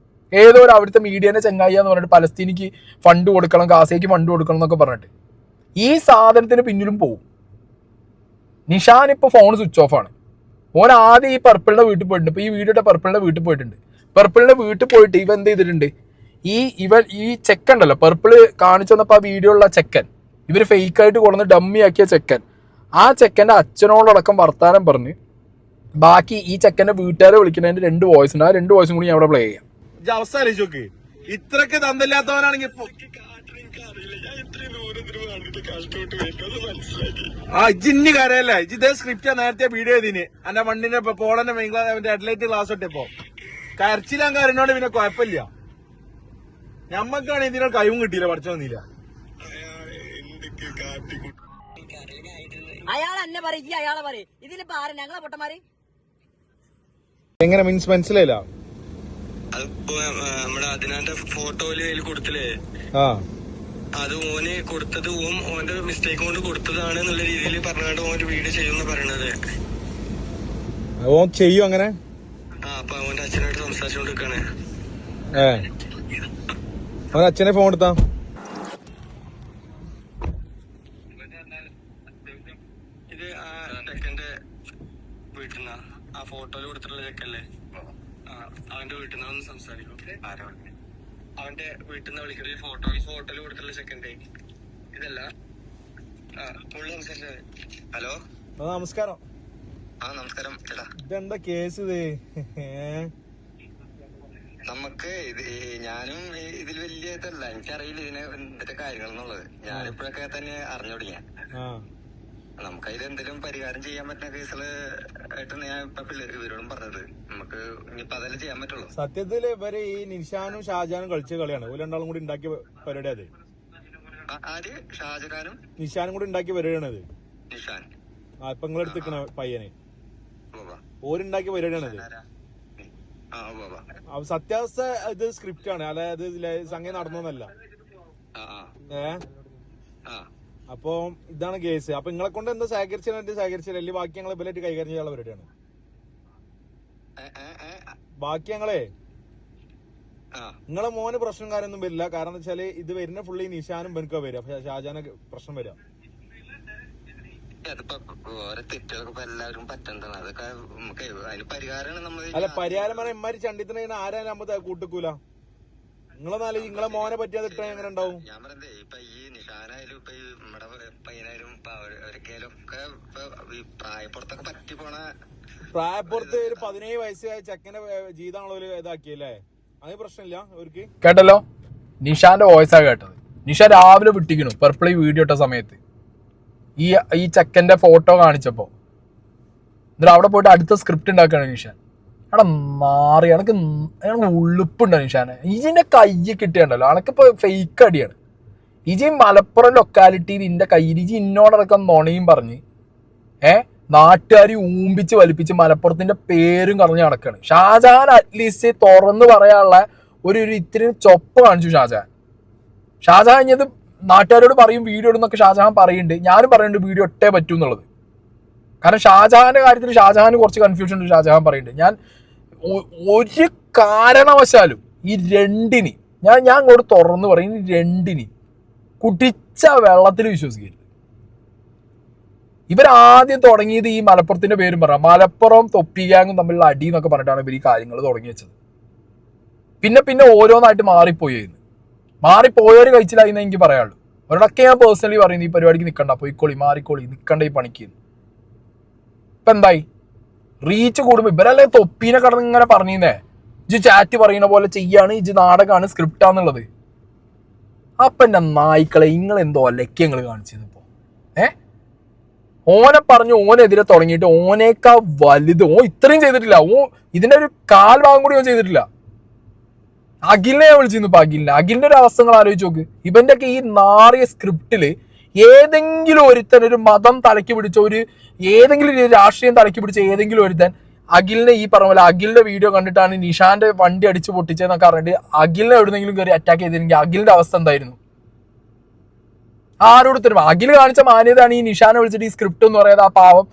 ഏതോ ഒരു അവിടുത്തെ മീഡിയനെ ചെങ്ങായി എന്ന് പറഞ്ഞിട്ട് പലസ്തീനിക്ക് ഫണ്ട് കൊടുക്കണം, ഗാസയ്ക്ക് ഫണ്ട് കൊടുക്കണം എന്നൊക്കെ പറഞ്ഞിട്ട് ഈ സാധനത്തിന് പിന്നിലും പോവും. നിഷാൻ ഇപ്പോൾ ഫോൺ സ്വിച്ച് ഓഫ് ആണ്. ഓൻ ആദ്യം ഈ പർപ്പിളിന്റെ വീട്ടിൽ പോയിട്ടുണ്ട്. ഇപ്പൊ ഈ വീഡിയോയുടെ പർപ്പിളിന്റെ വീട്ടിൽ പോയിട്ടുണ്ട്. പർപ്പിളിന്റെ വീട്ടിൽ പോയിട്ട് ഇവ എന്ത് ചെയ്തിട്ടുണ്ട്, ഈ ചെക്കൻ ഉണ്ടല്ലോ, പർപ്പിള് കാണിച്ചു വന്നപ്പോൾ ആ വീഡിയോ ഉള്ള ചെക്കൻ, ഇവര് ഫേക്കായിട്ട് കൊണ്ടുവന്ന് ഡമ്മി ആക്കിയ ചെക്കൻ, ആ ചെക്കൻ്റെ അച്ഛനോടടക്കം വർത്താനം പറഞ്ഞ് ബാക്കി ഈ ചെക്കൻ്റെ വീട്ടുകാരെ വിളിക്കുന്നതിന്റെ 2 വോയിസ് ഉണ്ട്. ആ 2 വോയിസും കൂടി ഞാൻ അവിടെ പ്ലേ ചെയ്യാം. അവസ്ഥ ആലോചിച്ചോക്ക്, ഇത്രക്ക് തന്നില്ലാത്തവനാണെങ്കിൽ ഇജ്ജിന്നി കാര്യല്ല. ഇതേ സ്ക്രിപ്റ്റ് നേരത്തെ വീഡിയോ ചെയ്തിന് എന്റെ വണ്ടിന്റെ പോളന്റെ മെയിൻ ക്ലാസ് ഹെഡ്ലൈറ്റ് ക്ലാസ് ഇട്ടപ്പോ കരച്ചിലാൻ കാരനോട് പിന്നെ കുഴപ്പമില്ല. ഞമ്മക്കാണ് ഇതിനോട് കഴിവും കിട്ടിയില്ല, പഠിച്ചോന്നില്ല. എങ്ങനെ മീൻസ് മനസ്സിലായില്ല? അതിപ്പോ നമ്മുടെ അതിനാന്റെ ഫോട്ടോയില് കൊടുത്തില്ലേ, അത് ഓന് കൊടുത്തത് ഓന്റെ മിസ്റ്റേക്ക് കൊണ്ട് കൊടുത്തതാണ് എന്നുള്ള രീതിയിൽ പറഞ്ഞാണ്ട് ഓൻ ഒരു വീഡിയോ ചെയ്യുമെന്ന് പറയണത്. ഓൻ ചെയ്യും അങ്ങനെ. അപ്പൊ അവന്റെ അച്ഛനായിട്ട് സംസാരിച്ചോണ്ടിരിക്കാണ്. അവൻ അച്ഛനെ ഫോൺ എടുത്താ ഇത് ആ ചെക്കന്റെ വീട്ടിൽ നിന്നാ, ആ ഫോട്ടോയില് കൊടുത്തിട്ടുള്ള ചെക്കല്ലേ, അവന്റെ വീട്ടിൽ നിന്ന് ഒന്ന് സംസാരിക്കും. അവന്റെ വീട്ടിൽ നിന്ന് വിളിക്കുന്ന ഒരു ഫോട്ടോ, ഈ ഫോട്ടോയിൽ കൊടുത്തുള്ള സെക്കൻഡ് ഇതല്ല. ഹലോ നമസ്കാരം. നമസ്കാരം ചേട്ടാ. ഇതെന്താ കേസ് ഇത്? നമുക്ക് ഇത് ഞാനും ഇതിൽ വലിയ ഇതല്ല, എനിക്കറിയില്ല ഇതിന് എന്തൊക്കെ കാര്യങ്ങൾ എന്നുള്ളത്. ഞാനിപ്പോഴൊക്കെ തന്നെ അറിഞ്ഞു തുടങ്ങിയ. നമുക്കതിൽ എന്തെങ്കിലും പരിഹാരം ചെയ്യാൻ പറ്റുന്ന കേസുകള് ആയിട്ട് ഞാൻ ഇപ്പൊ ഇവരോടും പറഞ്ഞത്. നമുക്ക് ഇനിയിപ്പോ അതല്ലേ ചെയ്യാൻ പറ്റുള്ളൂ. സത്യത്തില് ഇവര് ഈ നിഷാനും ഷാജാനും കളിച്ച കളിയാണ്. ഒരു രണ്ടാളും കൂടി ഉണ്ടാക്കിയ പരിപാടി അത്. ആര്? ഷാജഹാനും നിഷാനും കൂടി ഉണ്ടാക്കിയ പരിപാടിയാണ് അത്. നിഷാൻ ഇപ്പൊ നിങ്ങൾ എടുത്തിക്കണ പയ്യനെ ഓരുണ്ടാക്കിയ പരിപാടിയാണത്. സത്യാവസ്ഥ ഇത് സ്ക്രിപ്റ്റ് ആണ്, അതായത് സംഗതി നടന്നല്ല. അപ്പൊ ഇതാണ് കേസ്. അപ്പൊ നിങ്ങളെ കൊണ്ട് എന്താ സഹകരിച്ചില്ല അല്ലെങ്കിൽ ബാക്കി ഞങ്ങൾ ഇവരായിട്ട് കൈകാര്യം ചെയ്യാനുള്ള പരിപാടിയാണ്. ബാക്കി ഞങ്ങളെ നിങ്ങളെ മോന് പ്രശ്നം കാര്യമൊന്നും വരില്ല. കാരണം എന്താ വെച്ചാല് ഇത് വരുന്ന ഫുള്ളി നിഷാനും ബെൻക്കാ വരിക. പക്ഷെ ഷാജാന പ്രശ്നം വരിക. അതിപ്പോ ഓരോ തെറ്റുകൾക്ക് എല്ലാവരും പറ്റേണ്ടതാണ്. അതൊക്കെ നമുക്ക് അതിന് പരിഹാരമാണ് നമ്മൾ. അല്ല, പരിഹാരം പറഞ്ഞാൽ ഇമാര് ചണ്ടിത്തിന് ആരാലും നമ്മ കൂട്ടിക്കൂല. നിങ്ങളെ നിങ്ങളെ മോനെ പറ്റിയാൽ ഇട്ടാ എങ്ങനെ ഉണ്ടാവും? ഞാൻ പറഞ്ഞേ, ഇപ്പൊ ഈ നിഷാനായാലും ഇപ്പൊ ഈ നമ്മുടെ പയ്യനായാലും ഇപ്പൊ അവരൊക്കെയാലും ഒക്കെ ഈ പ്രായപ്പുറത്തൊക്കെ പറ്റി പോണ പ്രായപ്പുറത്ത് ഒരു 17 വയസ്സായ ചെക്കന്റെ ജീവിതമാണല്ലോ ഇതാക്കിയല്ലേ? അത് പ്രശ്നമില്ല അവർക്ക്. കേട്ടല്ലോ, നിഷാന്റെ വോയിസാ കേട്ടത്. നിഷ രാവിലെ വിട്ടിക്കണു പെർപ്പിൾ വീഡിയോ ഇട്ട സമയത്ത് ഈ ചെക്കന്റെ ഫോട്ടോ കാണിച്ചപ്പോ. എന്നിട്ട് അവിടെ പോയിട്ട് അടുത്ത സ്ക്രിപ്റ്റ് ഉണ്ടാക്കുകയാണ് നിഷാൻ. അവിടെ മാറി എനക്ക് ഉള്ളിപ്പുണ്ടോ നിഷാനെ? ഇജിന്റെ കൈ കിട്ടിയുണ്ടല്ലോ, അനക്കിപ്പോ ഫേക്ക് അടിയാണ്. ഇജി മലപ്പുറം ലൊക്കാലിറ്റിയിൽ ഇന്റെ കയ്യിൽ ഇജി ഇന്നോടടക്കം നുണയും പറഞ്ഞ് നാട്ടുകാരി ഊമ്പിച്ച് വലിപ്പിച്ച് മലപ്പുറത്തിന്റെ പേരും കറഞ്ഞ് നടക്കാണ്. ഷാജഹാൻ അറ്റ്ലീസ്റ്റ് തുറന്ന് പറയാനുള്ള ഒരു ഇത്തിരി ചൊപ്പ് കാണിച്ചു ഷാജഹാൻ. ഷാജഹാൻ ഇഞ്ഞത് നാട്ടുകാരോട് പറയും വീഡിയോ ഇടുന്നൊക്കെ ഷാജഹാൻ പറയുന്നുണ്ട്. ഞാനും പറയുന്നുണ്ട് വീഡിയോ ഇട്ടേ പറ്റൂ എന്നുള്ളത്. കാരണം ഷാജഹാന്റെ കാര്യത്തിൽ ഷാജഹാന് കുറച്ച് കൺഫ്യൂഷൻ ഉണ്ട്. ഷാജഹാൻ പറയുന്നുണ്ട് ഞാൻ ഒരു കാരണവശാലും ഈ രണ്ടിന് ഞാൻ അങ്ങോട്ട് തുറന്ന് പറയും, ഈ രണ്ടിന് കുടിച്ച വെള്ളത്തിൽ വിശ്വസിക്കരുത്. ഇവരാദ്യം തുടങ്ങിയത് ഈ മലപ്പുറത്തിന്റെ പേരും പറയാം, മലപ്പുറം തൊപ്പി ഗ്യാങ്ങും തമ്മിലുള്ള അടി എന്നൊക്കെ പറഞ്ഞിട്ടാണ് ഇവർ ഈ കാര്യങ്ങൾ തുടങ്ങി വെച്ചത്. പിന്നെ ഓരോന്നായിട്ട് മാറിപ്പോയവര് കഴിച്ചില്ലായിന്ന് എനിക്ക് പറയാനുള്ളൂ. അവരോടൊക്കെ ഞാൻ പേഴ്സണലി പറയുന്നത് ഈ പരിപാടിക്ക് നിൽക്കണ്ട, പോയിക്കോളി, മാറിക്കോളി, നിൽക്കണ്ട ഈ പണിക്ക്. ഇപ്പൊ എന്തായി? റീച്ച് കൂടുമ്പോ ഇവരല്ലേ തൊപ്പീനെ കടന്ന് ഇങ്ങനെ പറഞ്ഞേ ഇജ് ചാറ്റ് പറയുന്ന പോലെ ചെയ്യാണ്, ഇജ് നാടകമാണ്, സ്ക്രിപ്റ്റാന്നുള്ളത്. അപ്പൊ എന്റെ നായ്ക്കളെ നിങ്ങൾ എന്തോ ലക്ഷ്യങ്ങൾ കാണിച്ചത് ഇപ്പോ. ഓനെ പറഞ്ഞു ഓനെതിരെ തുടങ്ങിയിട്ട് ഓനേക്കാ വലുത് ഇത്രയും ചെയ്തിട്ടില്ല. ഇതിന്റെ ഒരു കാൽഭാഗം കൂടി ഓൻ ചെയ്തിട്ടില്ല. അഖിലിനെ ഞാൻ വിളിച്ചിരുന്നു. ഇപ്പൊ അഖിലിന്റെ ഒരു അവസ്ഥകൾ ആലോചിച്ച് നോക്ക്. ഇവന്റെ ഒക്കെ ഈ നാറിയ സ്ക്രിപ്റ്റില് ഏതെങ്കിലും ഒരുത്തൻ ഒരു മതം തലയ്ക്ക് പിടിച്ച ഏതെങ്കിലും രാഷ്ട്രീയം തലയ്ക്ക് പിടിച്ച ഏതെങ്കിലും ഒരുത്തൻ അഖിലിനെ ഈ പറഞ്ഞ പോലെ അഖിലിന്റെ വീഡിയോ കണ്ടിട്ടാണ് നിഷാന്റെ വണ്ടി അടിച്ച് പൊട്ടിച്ചതെന്നൊക്കെ പറഞ്ഞിട്ട് അഖിലിനെ എവിടെന്നെങ്കിലും കയറി അറ്റാക്ക് ചെയ്തിരുന്നെങ്കിൽ അഖിലിന്റെ അവസ്ഥ എന്തായിരുന്നു? ആരോട് തരും? അഖിൽ കാണിച്ച മാന്യതയാണ് ഈ നിഷാനെ വിളിച്ചിട്ട് ഈ സ്ക്രിപ്റ്റ് എന്ന് പറയുന്നത്. ആ പാവം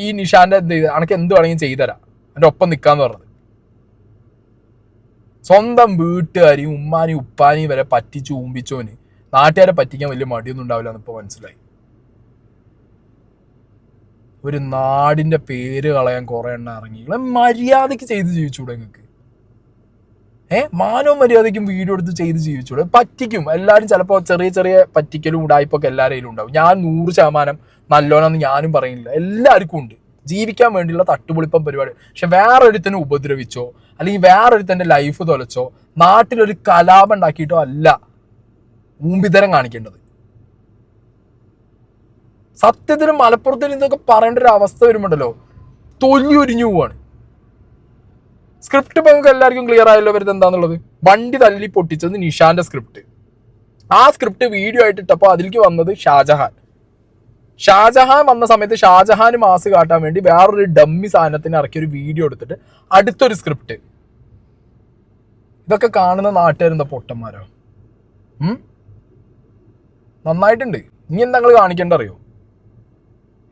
ഈ നിഷാന്റെ എന്ത് ചെയ്ത് അനക്ക് എന്ത് വേണമെങ്കിലും ചെയ്തുതരാം, എൻ്റെ ഒപ്പം നിൽക്കാന്ന് പറഞ്ഞത്. സ്വന്തം വീട്ടുകാരെയും ഉമ്മാനെയും ഉപ്പാനെയും വരെ പറ്റിച്ചു ഊമ്പിച്ചോന് നാട്ടുകാരെ പറ്റിക്കാൻ വലിയ മടിയൊന്നും ഉണ്ടാവില്ല എന്ന് ഇപ്പൊ മനസ്സിലായി. ഒരു നാടിന്റെ പേര് കളയാൻ കുറെ എണ്ണം ഇറങ്ങി. മര്യാദക്ക് ചെയ്ത് ജീവിച്ചൂടെ നിങ്ങൾക്ക്? മാനവും മര്യാദയ്ക്കും വീഡിയോ എടുത്ത് ചെയ്ത് ജീവിച്ചൂടെ? പറ്റിക്കും എല്ലാവരും. ചിലപ്പോൾ ചെറിയ പറ്റിക്കലും ഉടായ്പൊക്കെ എല്ലാവരും ഉണ്ടാവും. ഞാൻ 100% നല്ലോണമെന്ന് ഞാനും പറയുന്നില്ല, എല്ലാവർക്കും ഉണ്ട്. ജീവിക്കാൻ വേണ്ടിയുള്ള തട്ടുപൊളിപ്പം പരിപാടി. പക്ഷെ വേറൊരുത്തനെ ഉപദ്രവിച്ചോ അല്ലെങ്കിൽ വേറൊരുത്തൻ്റെ ലൈഫ് തൊലച്ചോ നാട്ടിലൊരു കലാപം ഉണ്ടാക്കിയിട്ടോ അല്ല ഊമ്പിതരം കാണിക്കേണ്ടത്. സത്യത്തിന് മലപ്പുറത്തിന് ഇതൊക്കെ പറയേണ്ട ഒരു അവസ്ഥ വരുമ്പോണ്ടല്ലോ തൊലിയൊരിഞ്ഞു പോവാണ്. സ്ക്രിപ്റ്റ് ഇപ്പൊ നിങ്ങൾക്ക് എല്ലാവർക്കും ക്ലിയർ ആയല്ലോ വരുന്നത് എന്താന്നുള്ളത്. വണ്ടി തല്ലി പൊട്ടിച്ചത് നിഷാന്റെ സ്ക്രിപ്റ്റ്. ആ സ്ക്രിപ്റ്റ് വീഡിയോ ആയിട്ട് ഇട്ടപ്പോൾ അതിലേക്ക് വന്നത് ഷാജഹാൻ വന്ന സമയത്ത് ഷാജഹാന് മാസ് കാട്ടാൻ വേണ്ടി വേറൊരു ഡമ്മി സാധനത്തിന് ഇറക്കിയ ഒരു വീഡിയോ എടുത്തിട്ട് അടുത്തൊരു സ്ക്രിപ്റ്റ്. ഇതൊക്കെ കാണുന്ന നാട്ടുകാരെന്താ പൊട്ടന്മാരോ? നന്നായിട്ടുണ്ട്. ഇനി എന്താ നിങ്ങൾ കാണിക്കേണ്ട അറിയോ?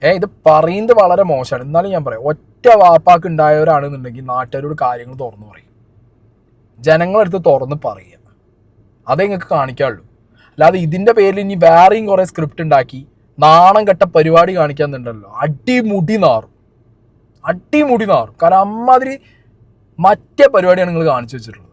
ഇത് പറയുന്നത് വളരെ മോശമാണ്. എന്നാലും ഞാൻ പറയാം, ഒറ്റ വാപ്പാക്ക് ഉണ്ടായവരാണെന്നുണ്ടെങ്കിൽ നാട്ടുകാരോട് കാര്യങ്ങൾ തുറന്നു പറയും, ജനങ്ങളെടുത്ത് തുറന്ന് പറയുക. അതേ നിങ്ങൾക്ക് കാണിക്കാനുള്ളൂ. അല്ലാതെ ഇതിന്റെ പേരിൽ ഇനി വേറെയും കുറെ സ്ക്രിപ്റ്റ് ഉണ്ടാക്കി നാണം കെട്ട പരിപാടി കാണിക്കാന്നുണ്ടല്ലോ, അടിമുടി നാറും. കാരണം അമ്മാതിരി മറ്റേ പരിപാടിയാണ് നിങ്ങൾ കാണിച്ചു വെച്ചിട്ടുള്ളത്.